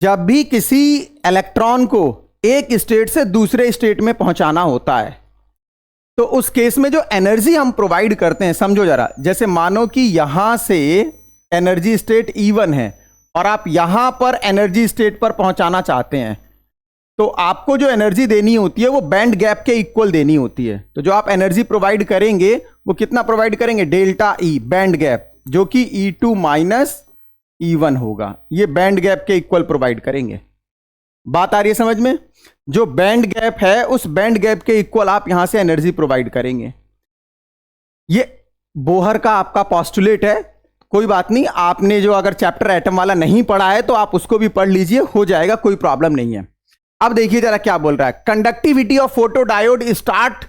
S1: जब भी किसी इलेक्ट्रॉन को एक स्टेट से दूसरे स्टेट में पहुंचाना होता है तो उस केस में जो एनर्जी हम प्रोवाइड करते हैं, समझो जरा, जैसे मानो कि यहां से एनर्जी स्टेट E1 है और आप यहां पर एनर्जी स्टेट पर पहुंचाना चाहते हैं, तो आपको जो एनर्जी देनी होती है वो बैंड गैप के इक्वल देनी होती है। तो जो आप एनर्जी प्रोवाइड करेंगे वो कितना प्रोवाइड करेंगे, डेल्टा E बैंड गैप, जो कि E2 माइनस E1 होगा, ये बैंड गैप के इक्वल प्रोवाइड करेंगे। बात आ रही है समझ में? जो बैंड गैप है उस बैंड गैप के इक्वल आप यहां से एनर्जी प्रोवाइड करेंगे। ये बोहर का आपका पोस्टुलेट है, कोई बात नहीं, आपने जो अगर चैप्टर एटम वाला नहीं पढ़ा है तो आप उसको भी पढ़ लीजिए, हो जाएगा, कोई प्रॉब्लम नहीं है। अब देखिए जरा क्या बोल रहा है, conductivity of photodiode start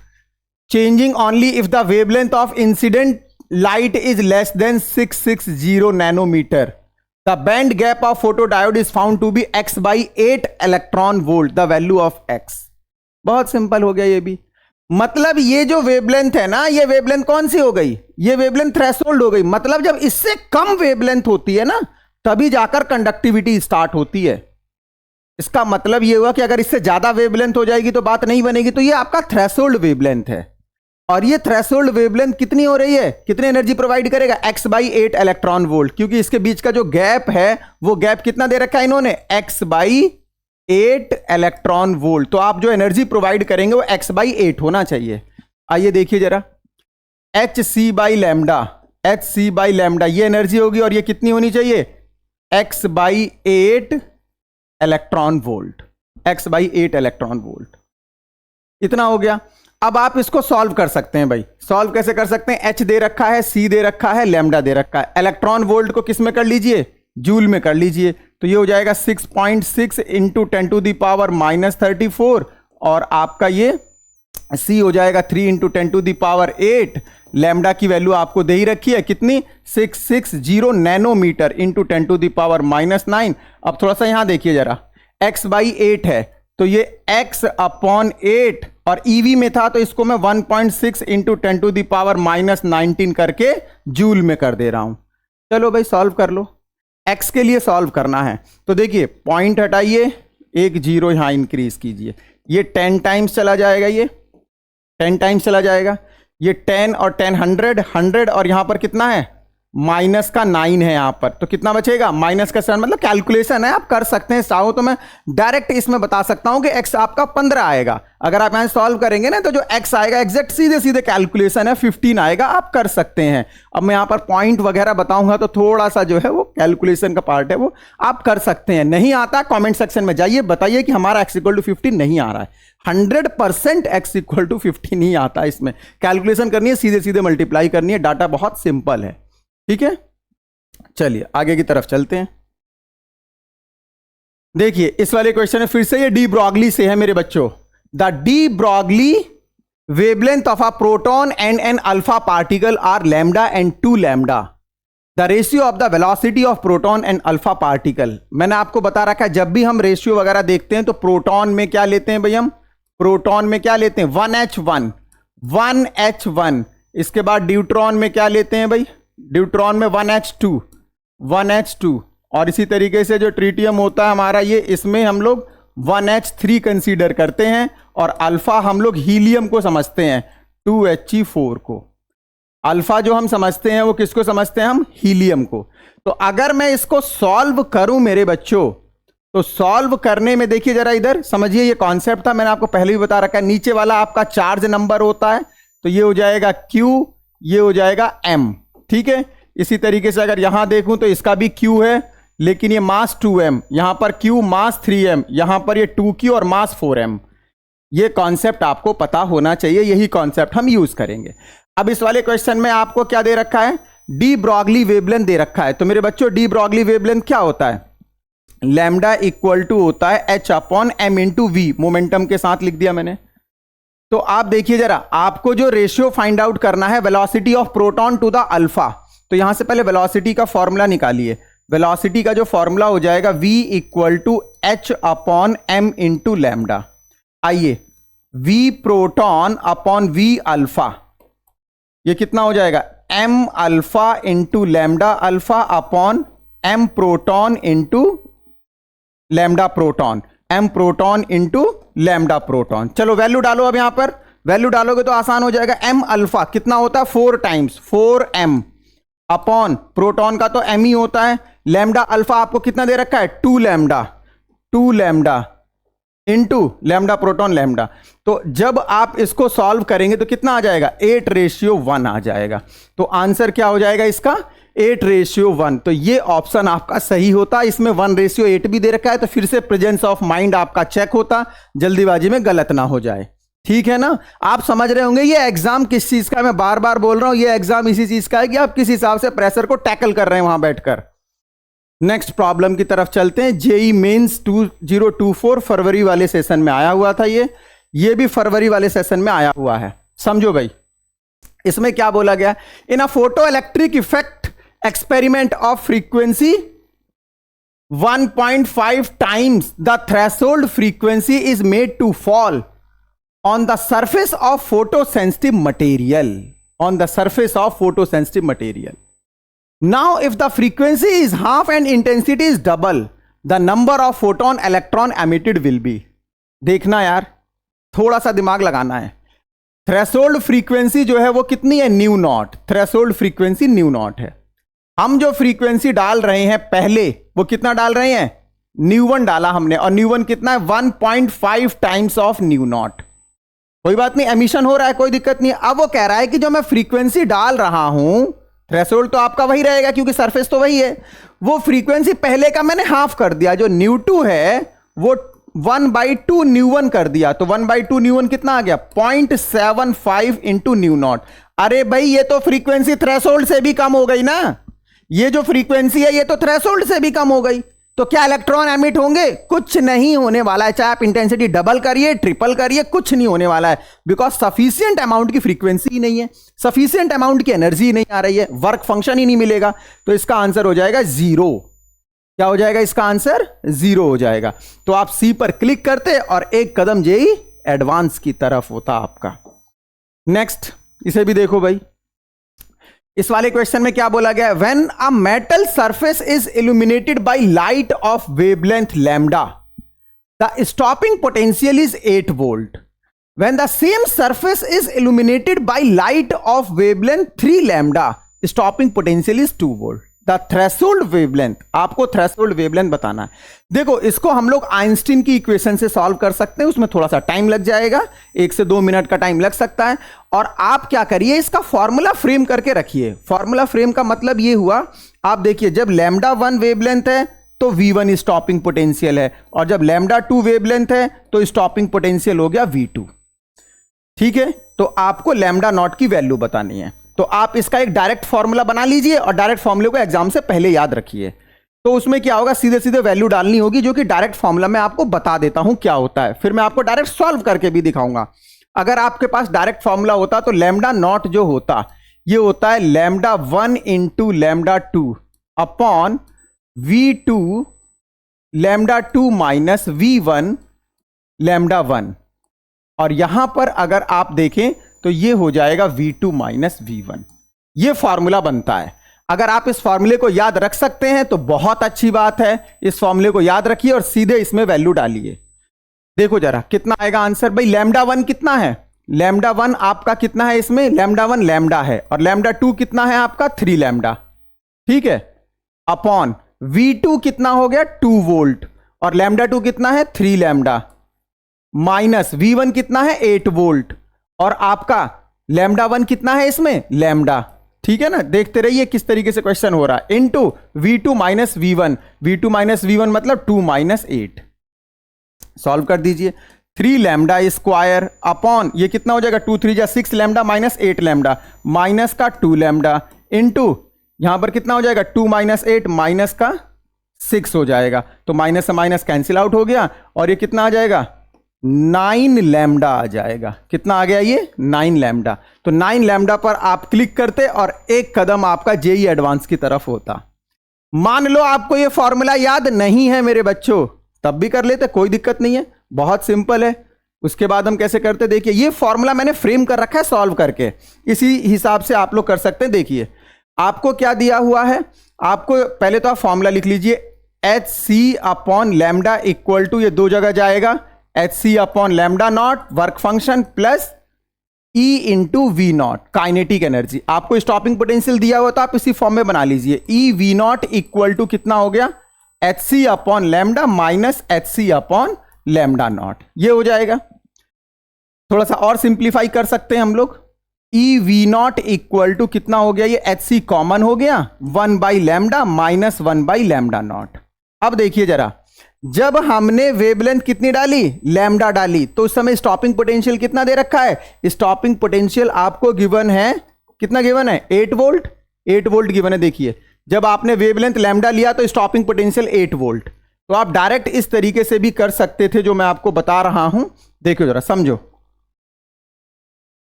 S1: changing only if the wavelength of incident light is less than 660 nanometre. The band gap of photodiode is found to be x/8 electron volt, the value of x। बहुत सिंपल हो गया ये भी। मतलब ये जो वेवलेंथ है ना, ये वेवलेंथ कौन सी हो गई, ये वेवलेंथ थ्रेशोल्ड हो गई। मतलब जब इससे कम वेवलेंथ होती है ना तभी जाकर कंडक्टिविटी स्टार्ट होती है। इसका मतलब ये हुआ कि अगर इससे ज्यादा वेवलेंथ हो जाएगी तो बात नहीं बनेगी। तो ये आपका थ्रेशोल्ड वेवलेंथ है, और ये थ्रेशोल्ड वेवलेंथ कितनी हो रही है, कितनी एनर्जी प्रोवाइड करेगा, x/8 इलेक्ट्रॉन वोल्ट, क्योंकि इसके बीच का जो गैप है वो गैप कितना दे रखा है इन्होंने, x/8 इलेक्ट्रॉन वोल्ट। तो आप जो एनर्जी प्रोवाइड करेंगे वो x/8 होना चाहिए। आइए देखिए जरा, hc/λ ये एनर्जी होगी, और ये कितनी होनी चाहिए, x/8 electron volt, x/8 electron volt, इतना हो गया। अब आप इसको सॉल्व कर सकते हैं भाई। सॉल्व कैसे कर सकते हैं, h दे रखा है, c दे रखा है, लैम्डा दे रखा है। इलेक्ट्रॉन वोल्ट को किस में कर लीजिए, जूल में कर लीजिए। तो ये हो जाएगा 6.6 इंटू 10 टू द पावर -34, और आपका ये c हो जाएगा 3 into 10 to the power 8। Lambda की वैल्यू आपको दे ही रखी है कितनी, 660 nanometre into 10 to the power -9। अब थोड़ा सा यहां देखिए जरा, x/8 है तो ये x/8, और EV में था तो इसको मैं 1.6 इंटू 10 टू द पावर -19 करके जूल में कर दे रहा हूं। चलो भाई सॉल्व कर लो, x के लिए सॉल्व करना है। तो देखिए पॉइंट हटाइए, 1 0 यहां इंक्रीज कीजिए, ये 10 टाइम्स चला जाएगा, ये 10 टाइम्स चला जाएगा, ये 10 और 10 100 और यहां पर कितना है, माइनस का 9 है यहां पर, तो कितना बचेगा, माइनस का 7। मतलब कैलकुलेशन है, आप कर सकते हैं, चाहो तो मैं डायरेक्ट इसमें बता सकता हूं कि x आपका 15 आएगा। अगर आप यहां सॉल्व करेंगे ना तो जो x आएगा एग्जैक्ट सीधे सीधे कैलकुलेशन है, 15 आएगा, आप कर सकते हैं। अब मैं यहां पर पॉइंट वगैरह बताऊंगा तो थोड़ा सा जो है वो कैलकुलेशन का पार्ट है, वो आप कर सकते हैं। नहीं आता कॉमेंट सेक्शन में जाइए, बताइए कि हमारा x = 15 नहीं आ रहा है। 100% x = 15 नहीं आता, इसमें कैलकुलेशन करनी है, सीधे सीधे मल्टीप्लाई करनी है, डाटा बहुत सिंपल है, ठीक है। चलिए आगे की तरफ चलते हैं। देखिए इस वाले क्वेश्चन में फिर से ये डी ब्रॉगली से है मेरे बच्चों। The de Broglie wavelength of a proton and an alpha particle are lambda and 2 lambda. The ratio of the velocity of proton and alpha particle. मैंने आपको बता रखा है जब भी हम रेशियो वगैरह देखते हैं तो प्रोटॉन में क्या लेते हैं भाई, हम प्रोटॉन में क्या लेते हैं, 1h1, इसके बाद ड्यूट्रॉन में क्या लेते हैं भाई, ड्यूट्रॉन में 1h2, और इसी तरीके से जो ट्रिटियम होता है हमारा ये, इसमें हम लोग 1h3 कंसीडर करते हैं, और अल्फा हम लोग हीलियम को समझते हैं 2He4 को। अल्फा जो हम समझते हैं वो किसको समझते हैं, हम हीलियम को। तो अगर मैं इसको सॉल्व करूं मेरे बच्चों तो सॉल्व करने में देखिए जरा इधर समझिए, ये कॉन्सेप्ट था, मैंने आपको पहले भी बता रखा है। नीचे वाला आपका चार्ज नंबर होता है, तो ये हो जाएगा Q, ये हो जाएगा M, ठीक है। इसी तरीके से अगर यहां देखूं तो इसका भी Q है, लेकिन ये मास 2m, यहां पर Q मास 3m, यहां पर ये 2Q और मास 4m। ये कॉन्सेप्ट आपको पता होना चाहिए, यही कॉन्सेप्ट हम यूज करेंगे। अब इस वाले क्वेश्चन में आपको क्या दे रखा है, डी ब्रॉगली वेवलेंथ दे रखा है। तो मेरे बच्चों डी ब्रॉगली वेवलेंथ क्या होता है, लैम्डा इक्वल टू होता है h upon m into v, momentum के साथ लिख दिया मैंने। तो आप देखिए जरा, आपको जो रेशियो फाइंड आउट करना है velocity of proton to the alpha, तो यहां से पहले वेलोसिटी का फॉर्मूला निकालिए। वेलोसिटी का जो फॉर्मूला हो जाएगा v equal to h upon m into lambda. आइए v proton upon v alpha, ये कितना हो जाएगा, m alpha into lambda alpha upon m proton into lambda proton, m proton into lambda proton. चलो वैल्यू डालो, अब यहां पर वैल्यू डालोगे तो आसान हो जाएगा। m अल्फा कितना होता है, 4 टाइम्स 4m अपॉन प्रोटॉन का तो m ही होता है, लैम्डा अल्फा आपको कितना दे रखा है, 2 lambda into lambda proton lambda. तो जब आप इसको सॉल्व करेंगे तो कितना आ जाएगा, 8:1 आ जाएगा। तो आंसर क्या हो जाएगा इसका, 8:1। तो ये ऑप्शन आपका सही होता। इसमें 1:8 भी दे रखा है, तो फिर से प्रेजेंस ऑफ माइंड आपका चेक होता, जल्दीबाजी में गलत ना हो जाए, ठीक है ना। आप समझ रहे होंगे ये एग्जाम किस चीज का है, मैं बार बार बोल रहा हूं, ये एग्जाम इसी चीज का है कि आप किस हिसाब से प्रेशर को टैकल कर रहे हैं वहां बैठकर। नेक्स्ट प्रॉब्लम की तरफ चलते हैं। जेई मेंस 2024 फरवरी वाले सेशन में आया हुआ था, ये भी फरवरी वाले सेशन में आया हुआ है, समझो भाई। इसमें क्या बोला गया, in a photoelectric effect experiment of frequency 1.5 times the threshold frequency is made to fall on the surface of photosensitive material, on the surface of photosensitive material. Now if the frequency is half and intensity is double, the number of photon electron emitted will be. देखना यार, थोड़ा सा दिमाग लगाना है। थ्रेशोल्ड फ्रीक्वेंसी जो है वो कितनी है, new not, threshold frequency new not है। हम जो फ्रीक्वेंसी डाल रहे हैं पहले, वो कितना डाल रहे हैं, न्यू 1 डाला हमने, और न्यू 1 कितना है, 1.5 टाइम्स ऑफ न्यू नॉट। कोई बात नहीं, एमिशन हो रहा है, कोई दिक्कत नहीं। अब वो कह रहा है कि जो मैं फ्रीक्वेंसी डाल रहा हूं, थ्रेशोल्ड तो आपका वही रहेगा क्योंकि सरफेस तो वही है, वो फ्रीक्वेंसी पहले का मैंने हाफ कर दिया, जो न्यू 2 है वो 1/2 न्यू 1 कर दिया। तो 1/2 न्यू 1 कितना आ गया, 0.75 इंटू न्यू नॉट। अरे भाई ये तो फ्रीक्वेंसी थ्रेशोल्ड से भी कम हो गई ना, ये जो फ्रीक्वेंसी है ये तो थ्रेशोल्ड से भी कम हो गई। तो क्या इलेक्ट्रॉन एमिट होंगे, कुछ नहीं होने वाला है, चाहे आप इंटेंसिटी डबल करिए ट्रिपल करिए, कुछ नहीं होने वाला है, बिकॉज सफिशिएंट अमाउंट की फ्रीक्वेंसी ही नहीं है, सफिशिएंट अमाउंट की एनर्जी नहीं आ रही है, वर्क फंक्शन ही नहीं मिलेगा। तो इसका आंसर हो जाएगा 0। क्या हो जाएगा इसका आंसर, 0 हो जाएगा। तो आप सी पर क्लिक करते और एक कदम जेई एडवांस की तरफ होता आपका। नेक्स्ट, इसे भी देखो भाई, इस वाले क्वेश्चन में क्या बोला गया है, when a metal surface is illuminated by light of wavelength lambda, the stopping potential is 8 volt. When the same surface is illuminated by light of wavelength 3 lambda, stopping potential is 2 volt. The threshold wavelength, आपको थ्रेशोल्ड वेवलेंथ बताना है। देखो इसको हम लोग आइंस्टीन की इक्वेशन से सॉल्व कर सकते हैं, उसमें थोड़ा सा टाइम लग जाएगा, 1 से 2 मिनट का टाइम लग सकता है। और आप क्या करिए, इसका फॉर्मूला फ्रेम करके रखिए। फॉर्मूला फ्रेम का मतलब ये हुआ, आप देखिए जब लैम्डा 1 वेवलेंथ है तो V1 स्टॉपिंग पोटेंशियल है, और जब लैम्डा 2 वेवलेंथ है तो स्टॉपिंग पोटेंशियल हो गया V2, ठीक है। तो आपको लैम्डा नॉट की वैल्यू बतानी है, तो आप इसका एक डायरेक्ट फॉर्मूला बना लीजिए और डायरेक्ट फॉर्मूले को एग्जाम से पहले याद रखिए। तो उसमें क्या होगा, सीधे सीधे वैल्यू डालनी होगी, जो कि डायरेक्ट फॉर्मूला में आपको बता देता हूं क्या होता है, फिर मैं आपको डायरेक्ट सॉल्व करके भी दिखाऊंगा। अगर आपके पास डायरेक्ट फॉर्मूला होता तो लैम्डा नॉट जो होता, ये होता है lambda 1 into lambda 2 upon V2 lambda 2 minus V1 lambda 1। और यहां पर अगर आप देखें तो ये हो जाएगा V2 माइनस V1, ये फॉर्मूला बनता है। अगर आप इस फॉर्मूले को याद रख सकते हैं तो बहुत अच्छी बात है, इस फॉर्मूले को याद रखिए और सीधे इसमें वैल्यू डालिए। देखो जरा कितना आएगा आंसर भाई, लैम्डा 1 कितना है, लैम्डा 1 आपका कितना है, इसमें लैम्डा 1 लैम्डा है, और लैम्डा 2 कितना है आपका 3 लैम्डा, ठीक है, अपॉन V2 कितना हो गया 2 वोल्ट, और लैम्डा 2 कितना है 3 लैम्डा, माइनस V1 कितना है 8 वोल्ट, और आपका लैम्डा 1 कितना है इसमें लैम्डा। ठीक है ना, देखते रहिए किस तरीके से क्वेश्चन हो रहा है। Into V2 minus V1, V2 minus V1 मतलब 2 माइनस 8। सॉल्व कर दीजिए। 3 लैम्डा स्क्वायर अपॉन ये कितना हो जाएगा 2 3 जा 6 लैम्डा माइनस 8 लैम्डा, माइनस का 2 लैम्डा, इनटू यहां पर कितना हो जाएगा 2 माइनस 8 माइनस का 6 हो जाएगा, तो माइनस से माइनस कैंसिल आउट हो गया, और ये कितना आ जाएगा 9 लैम्डा आ जाएगा। कितना आ गया ये 9 लैम्डा। तो 9 लैम्डा पर आप क्लिक करते और एक कदम आपका जेई एडवांस की तरफ होता। मान लो आपको ये फॉर्मूला याद नहीं है मेरे बच्चों, तब भी कर लेते, कोई दिक्कत नहीं है, बहुत सिंपल है। उसके बाद हम कैसे करते देखिए, ये फॉर्मूला मैंने फ्रेम कर रखा है सॉल्व करके, इसी हिसाब से आप लोग कर सकते हैं। देखिए आपको क्या दिया हुआ है, आपको पहले तो आप फॉर्मूला लिख लीजिए, h c upon lambda equal to, ये दो जगह जाएगा, h c upon lambda naught work function plus e into v naught kinetic energy. आपको स्टॉपिंग पोटेंशियल दिया हुआ तो आप इसी फॉर्म में बना लीजिए, e v naught equal to कितना हो गया h c upon lambda minus h c upon lambda naught, ये हो जाएगा। थोड़ा सा और सिंप्लीफाई कर सकते हैं हम लोग, e v naught equal to कितना हो गया, ये एच सी कॉमन हो गया 1 by lambda minus 1 by lambda not. अब देखिए जरा, जब हमने वेवलेंथ कितनी डाली लैम्डा डाली, तो उस समय स्टॉपिंग पोटेंशियल कितना दे रखा है, स्टॉपिंग पोटेंशियल आपको गिवन है, कितना गिवन है 8 वोल्ट, 8 वोल्ट गिवन है। देखिए जब आपने वेवलेंथ लैम्डा लिया तो स्टॉपिंग पोटेंशियल 8 वोल्ट, तो आप डायरेक्ट इस तरीके से भी कर सकते थे जो मैं आपको बता रहा हूं। देखो जरा समझो,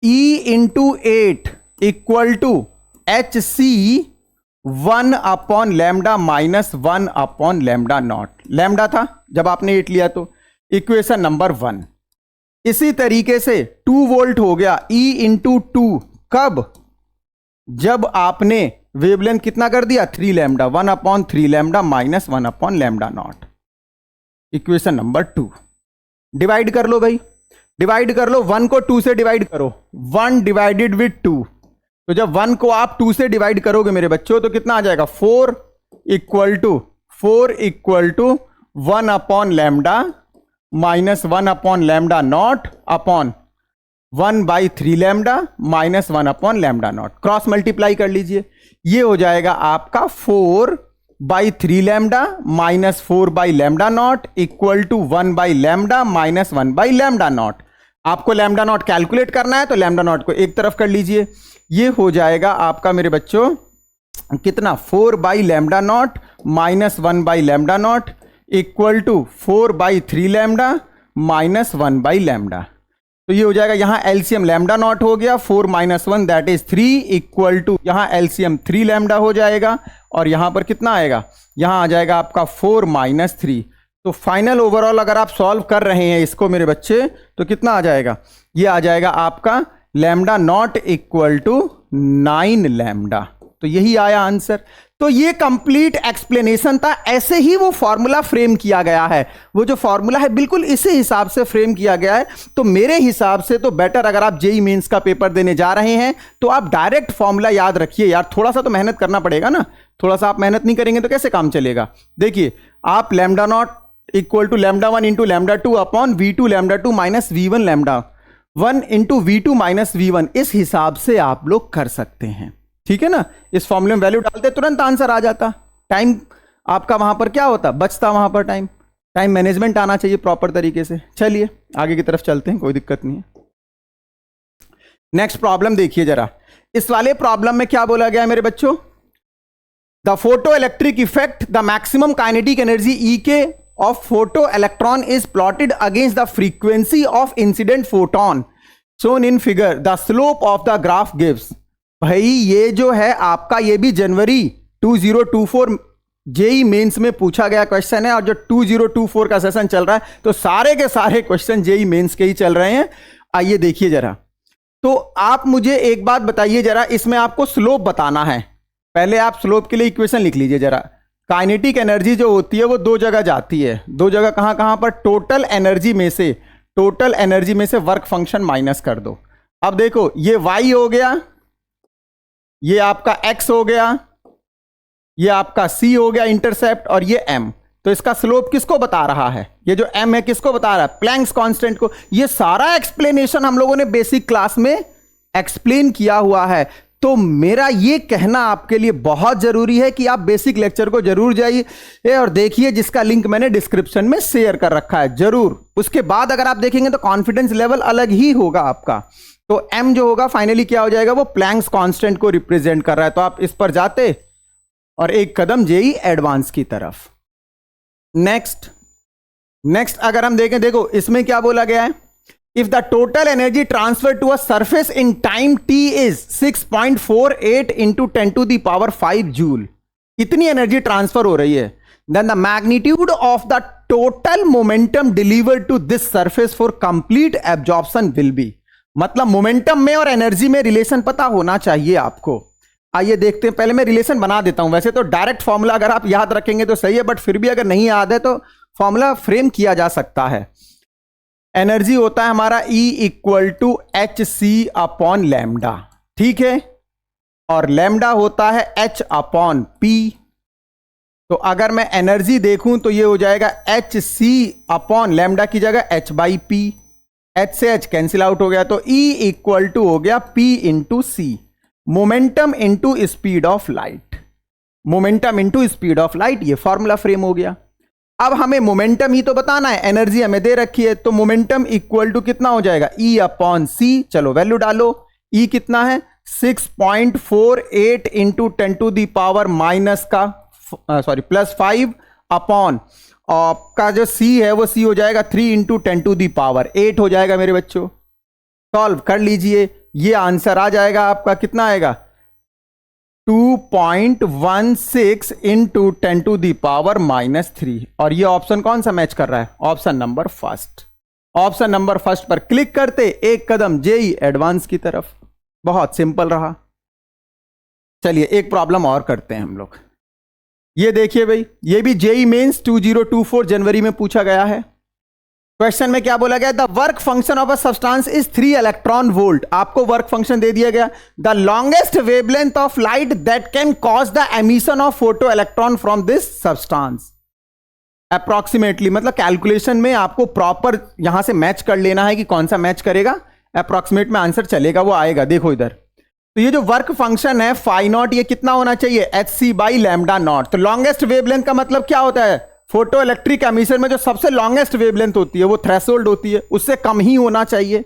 S1: E into 8 equal to h c 1 upon lambda minus 1 upon lambda naught, lambda था जब आपने 8 लिया तो, इक्वेशन नंबर 1। इसी तरीके से 2 वोल्ट हो गया E इंटू 2, कब, जब आपने वेवलेंथ कितना कर दिया 3 lambda, 1 upon 3 lambda minus 1 upon lambda not, equation number 2। Divide कर लो भाई, डिवाइड कर लो, 1 को 2 से डिवाइड करो, 1 डिवाइडेड विथ 2, तो जब 1 को आप 2 से डिवाइड करोगे मेरे बच्चों तो कितना आ जाएगा 4 equal to 1 upon lambda minus 1 upon lambda naught upon 1 by 3 lambda minus 1 upon lambda naught, cross multiply कर लीजिए, ये हो जाएगा आपका 4 by 3 lambda minus 4 by lambda naught equal to 1 by lambda minus 1 by lambda naught. आपको लैम्डा नॉट कैलकुलेट करना है तो लैम्डा नॉट को एक तरफ कर लीजिए, ये हो जाएगा आपका मेरे बच्चों कितना 4 by lambda naught minus 1 by lambda naught equal to 4 by 3 lambda minus 1 by lambda. तो ये हो जाएगा, यहां एलसीएम लैम्डा नॉट हो गया 4 minus 1 that is 3 equal to, यहां एलसीएम 3 लैम्डा हो जाएगा, और यहां पर कितना आएगा, यहां आ जाएगा आपका 4 माइनस 3। तो फाइनल ओवरऑल अगर आप सॉल्व कर रहे हैं इसको मेरे बच्चे तो कितना आ जाएगा, ये आ जाएगा आपका lambda naught equal to 9 lambda. तो यही आया आंसर। तो ये कंप्लीट एक्सप्लेनेशन था, ऐसे ही वो फॉर्मूला फ्रेम किया गया है, वो जो फॉर्मूला है बिल्कुल इसी हिसाब से फ्रेम किया गया है। तो मेरे हिसाब से तो बेटर, अगर आप जेई मेंस का पेपर देने जा रहे हैं तो आप डायरेक्ट फॉर्मूला याद रखिए यार, थोड़ा सा तो मेहनत करना पड़ेगा ना, थोड़ा सा आप मेहनत नहीं करेंगे तो कैसे काम चलेगा। देखिए आप lambda naught equal to lambda 1 into lambda 2 upon V2 lambda 2 minus V1 lambda 1 into V2 minus V1, इस हिसाब से आप लोग कर सकते हैं, ठीक है ना। इस फॉर्मूले में वैल्यू डालते तुरंत आंसर आ जाता, टाइम आपका वहां पर क्या होता बचता, वहां पर टाइम मैनेजमेंट आना चाहिए प्रॉपर तरीके से। चलिए आगे की तरफ चलते हैं, कोई दिक्कत नहीं है। नेक्स्ट प्रॉब्लम देखिए जरा, इस वाले प्रॉब्लम में क्या बोला गया है मेरे बच्चों, the photo electric effect the maximum kinetic energy E के of photoelectron is plotted against the frequency of incident photon shown in figure, the slope of the graph gives। भाई ये जो है आपका, ये भी जनवरी 2024 जेई मेंस में पूछा गया क्वेश्चन है, और जो 2024 का सेशन चल रहा है तो सारे के सारे क्वेश्चन जेई मेंस के ही चल रहे हैं। आइए देखिए जरा, तो आप मुझे एक बात बताइए जरा, इसमें आपको स्लोप बताना है। पहले आप स्लोप के लिए इक्वेशन लिख लीजिए जरा। काइनेटिक एनर्जी जो होती है वो दो जगह जाती है, दो जगह कहां कहां पर, टोटल एनर्जी में से वर्क फंक्शन माइनस कर दो। अब देखो ये y हो गया, ये आपका x हो गया, ये आपका c हो गया इंटरसेप्ट, और ये m। तो इसका स्लोप किसको बता रहा है? ये जो m है किसको बता रहा है? प्लैंक्स कांस्टेंट को। ये सारा एक्सप्लेनेशन हम लोगों ने बेसिक क्लास में एक्सप्लेन किया हुआ है। तो मेरा ये कहना आपके लिए बहुत जरूरी है कि आप बेसिक लेक्चर को जरूर जाइए और देखिए, जिसका लिंक मैंने डिस्क्रिप्शन में शेयर कर रखा है जरूर। उसके बाद अगर आप देखेंगे तो कॉन्फिडेंस लेवल अलग ही होगा आपका। तो m जो होगा फाइनली क्या हो जाएगा? वो प्लैंक्स कांस्टेंट को रिप्रेजेंट कर रहा है। तो आप इस पर जाते और एक कदम जेई एडवांस की तरफ। नेक्स्ट अगर हम देखें, देखो इसमें क्या बोला गया है? If the total energy transfer to a surface in time t is 6.48 into 10 to the power 5 joule, इतनी एनर्जी ट्रांसफर हो रही है, then the magnitude of the total momentum delivered to this surface for complete absorption will be. मतलब मोमेंटम में और एनर्जी में रिलेशन पता होना चाहिए आपको। आइए देखते हैं, पहले मैं रिलेशन बना देता हूं। वैसे तो डायरेक्ट फॉर्मूला अगर आप याद रखेंगे तो सही है, बट फिर भी अगर नहीं याद है तो फॉर्मूला फ्रेम किया जा सकता है। एनर्जी होता है हमारा E equal to h c upon lambda, ठीक है, और लैम्डा होता है H अपॉन P। तो अगर मैं एनर्जी देखूं तो ये हो जाएगा एच सी अपॉन लैम्डा की जगह H बाई P। H से H कैंसिल आउट हो गया, तो E इक्वल टू हो गया P into c. Momentum into speed of light, momentum into speed of light, ये फॉर्मूला फ्रेम हो गया। अब हमें मोमेंटम ही तो बताना है, एनर्जी हमें दे रखी है, तो मोमेंटम इक्वल टू कितना हो जाएगा? E upon c. चलो वैल्यू डालो। E कितना है? 6.48 into 10 to the power minus का प्लस 5 अपॉन आपका जो C है वो C हो जाएगा 3 इंटू 10 टू दी पावर 8 हो जाएगा मेरे बच्चों। सॉल्व कर लीजिए, ये आंसर आ जाएगा आपका। कितना आएगा? 2.16 into 10 to the power minus 3। और ये ऑप्शन कौन सा मैच कर रहा है? Option number first. Option number first पर क्लिक करते एक कदम जेई एडवांस की तरफ। बहुत सिंपल रहा। चलिए एक प्रॉब्लम और करते हैं हम लोग। ये देखिए भाई, ये भी जेई मेंस 2024 जनवरी में पूछा गया है। क्वेश्चन में क्या बोला गया? The work function of a substance is 3 electron volt. आपको वर्क फंक्शन दे दिया गया। The longest wavelength of light that can cause the emission of photo electron from this substance approximately. मतलब कैलकुलेशन में आपको प्रॉपर यहां से मैच कर लेना है कि कौन सा मैच करेगा। अप्रोक्सीमेट में आंसर चलेगा, वो आएगा। देखो इधर, तो ये जो वर्क फंक्शन है फाई नॉट, ये कितना होना चाहिए? H c by lambda naught. तो लॉन्गेस्ट वेवलेंथ का मतलब क्या होता है? फोटो इलेक्ट्रिक एमिशन में जो सबसे लॉन्गेस्ट वेवलेंथ होती है वो थ्रेशोल्ड होती है, उससे कम ही होना चाहिए।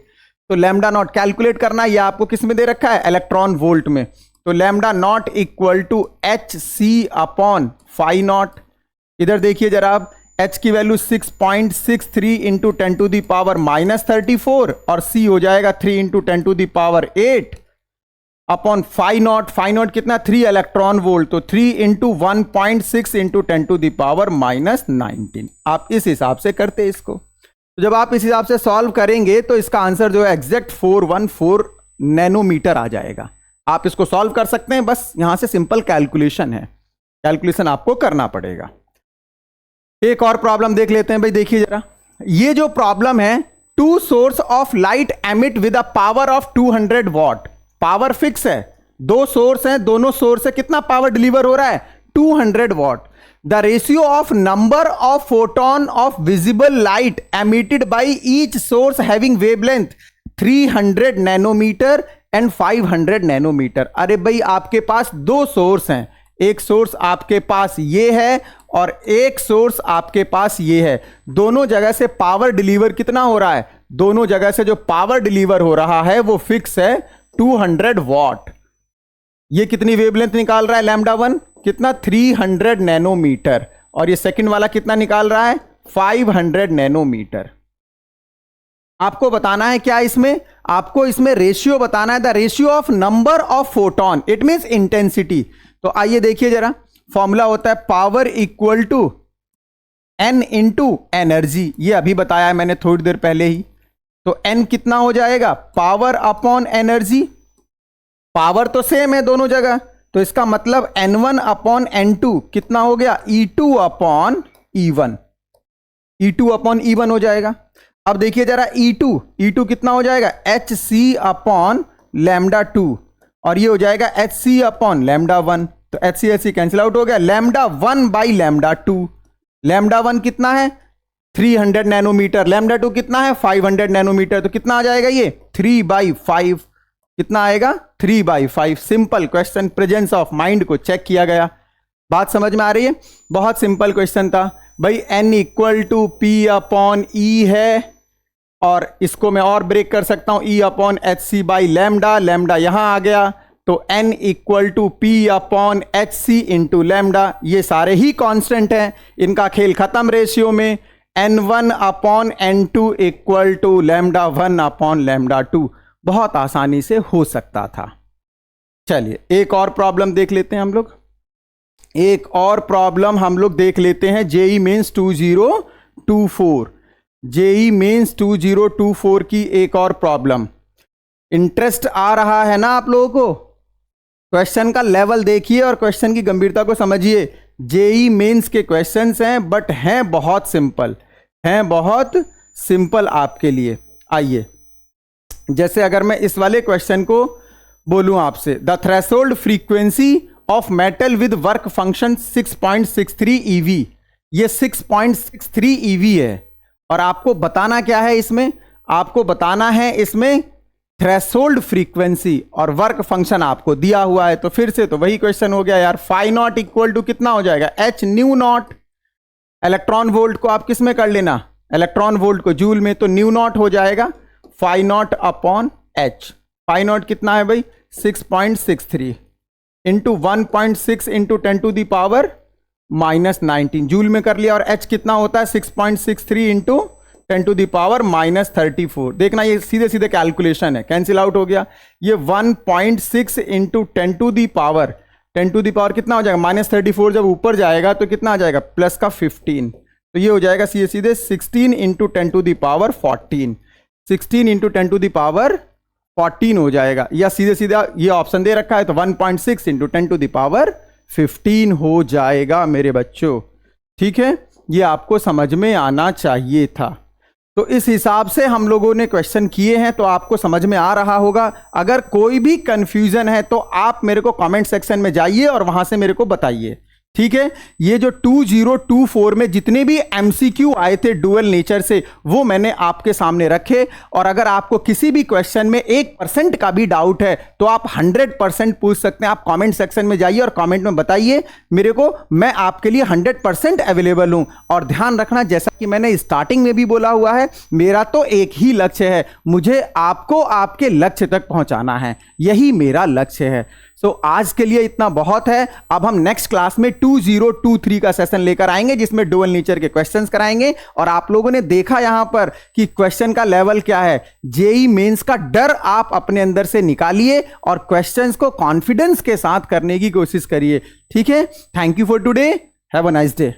S1: तो लैम्डा नॉट कैलकुलेट करना, ये आपको किस में दे रखा है? इलेक्ट्रॉन वोल्ट में। तो lambda naught equal to h c upon phi naught. इधर देखिए जरा आप, एच की value 6.63 into 10 to the power minus 34 और सी हो जाएगा 3 into 10 to the power 8 upon phi naught. Phi not कितना? 3 इलेक्ट्रॉन वोल्ट। तो 3 into 1.6 into 10 to the power minus 19। आप इस हिसाब से करते इसको। तो जब आप इस हिसाब से सॉल्व करेंगे तो इसका आंसर जो है एग्जैक्ट 414 नैनोमीटर आ जाएगा। आप इसको सॉल्व कर सकते हैं, बस यहां से सिंपल कैलकुलेशन है, कैलकुलेशन आपको करना पड़ेगा। एक और प्रॉब्लम देख लेते हैं भाई। देखिए जरा, ये जो प्रॉब्लम है, 2 source of light emit with a power of 200 what. Power fix है, 2 सोर्स हैं, दोनों सोर्स से कितना पावर डिलीवर हो रहा है? 200 watt. The ratio of number of photon of visible light emitted by each source having wavelength 300 nanometre and 500 nanometre. अरे भाई आपके पास 2 सोर्स हैं, एक सोर्स आपके पास ये है और एक सोर्स आपके पास ये है। दोनों जगह से पावर डिलीवर कितना हो रहा है? दोनों जगह से जो पावर डिलीवर हो रहा है वो फिक्स है 200 वॉट। ये कितनी वेवलेंथ निकाल रहा है? लैम्डा 1 कितना? 300 नैनोमीटर। और ये सेकंड वाला कितना निकाल रहा है? 500 नैनोमीटर। आपको बताना है क्या इसमें? आपको इसमें रेशियो बताना है, the ratio of number of photon, it means intensity. तो आइए देखिए जरा, फॉर्मूला होता है power equal to n into energy. ये अभी बताया है मैंने थोड़ी देर पहले ही। तो एन कितना हो जाएगा? Power upon energy. पावर तो सेम है दोनों जगह, तो इसका मतलब N1 अपॉन N2 कितना हो गया? E2 upon E1। E2 upon E1 हो जाएगा। अब देखिए जरा E2 कितना हो जाएगा? HC अपॉन लैम्डा 2 और ये हो जाएगा HC अपॉन लैम्डा 1। तो HC कैंसिल आउट हो गया, लैम्डा 1 बाई लैम्डा 2। लैम्डा 1 कितना है 300 नैनोमीटर, लैम्डा 2 कितना है 500 नैनोमीटर, तो कितना आ जाएगा ये 3/5, कितना आएगा 3/5। Simple question, presence of mind को चेक किया गया। बात समझ में आ रही है? बहुत सिंपल क्वेश्चन था भाई। n = P/E है, और इसको मैं और ब्रेक कर सकता हूं E/hc/लैम्डा, लैम्डा यहां आ गया, तो n = P/hc इंटू लैम्डा। ये सारे ही कांस्टेंट हैं, इनका खेल खत्म रेशियो में। n1/n2 = लैम्डा 1/λ2, बहुत आसानी से हो सकता था। चलिए एक और प्रॉब्लम देख लेते हैं हम लोग। एक और प्रॉब्लम हम लोग देख लेते हैं जेई मेंस 2024। जेई मेंस 2024 की एक और प्रॉब्लम। इंटरेस्ट आ रहा है ना आप लोगों को? क्वेश्चन का लेवल देखिए और क्वेश्चन की गंभीरता को समझिए। जेई मेंस के क्वेश्चंस हैं, बट हैं बहुत सिंपल, हैं बहुत सिंपल आपके लिए। आइए, जैसे अगर मैं इस वाले क्वेश्चन को बोलूं आपसे, the threshold frequency of metal with work function 6.63 EV। ये 6.63 EV है, और आपको बताना क्या है इसमें? आपको बताना है इसमें थ्रेशोल्ड फ्रीक्वेंसी, और वर्क फंक्शन आपको दिया हुआ है। तो फिर से तो वही क्वेश्चन हो गया यार, फाई नॉट इक्वल टू कितना हो जाएगा h new not. Electron volt को आप किस में कर लेना, इलेक्ट्रॉन वोल्ट को जूल में, तो न्यू नॉट हो जाएगा फाई नॉट अपॉन h। फाई नॉट कितना है भाई 6.63 इंटू 1.6 इंटू 10⁻⁻19 जूल में कर लिया। और h कितना होता है 6.63 इंटू 10⁻⁻34। देखना ये सीधे सीधे कैलकुलेशन है, कैंसिल आउट हो गया। ये 1.6 इंटू 10⁻10⁻, कितना हो जाएगा -34। जब ऊपर जाएगा तो कितना आ जाएगा प्लस का 15, तो ये हो जाएगा सीधे सीधे 16 इंटू 10⁻14। 16 इंटू 10⁻14 हो जाएगा, या सीधे सीधा ये ऑप्शन दे रखा है तो 1.6 इंटू 10⁻15 हो जाएगा मेरे बच्चों। ठीक है, ये आपको समझ में आना चाहिए था। तो इस हिसाब से हम लोगों ने क्वेश्चन किए हैं, तो आपको समझ में आ रहा होगा। अगर कोई भी कंफ्यूजन है तो आप मेरे को कमेंट सेक्शन में जाइए और वहां से मेरे को बताइए। ठीक है, ये जो 2024 में जितने भी MCQ आए थे डुअल नेचर से, वो मैंने आपके सामने रखे। और अगर आपको किसी भी क्वेश्चन में 1% का भी डाउट है तो आप 100% पूछ सकते हैं। आप कमेंट सेक्शन में जाइए और कमेंट में बताइए मेरे को, मैं आपके लिए 100% अवेलेबल हूं। और ध्यान रखना, जैसा कि मैंने स्टार्टिंग में भी बोला हुआ है, मेरा तो एक ही लक्ष्य है, मुझे आपको आपके लक्ष्य तक पहुंचाना है, यही मेरा लक्ष्य है। तो आज के लिए इतना बहुत है। अब हम नेक्स्ट क्लास में 2023 का सेशन लेकर आएंगे, जिसमें डुअल नेचर के क्वेश्चंस कराएंगे। और आप लोगों ने देखा यहां पर कि क्वेश्चन का लेवल क्या है। जेई मेंस का डर आप अपने अंदर से निकालिए और क्वेश्चंस को कॉन्फिडेंस के साथ करने की कोशिश करिए। ठीक है, thank you for today, have a nice day.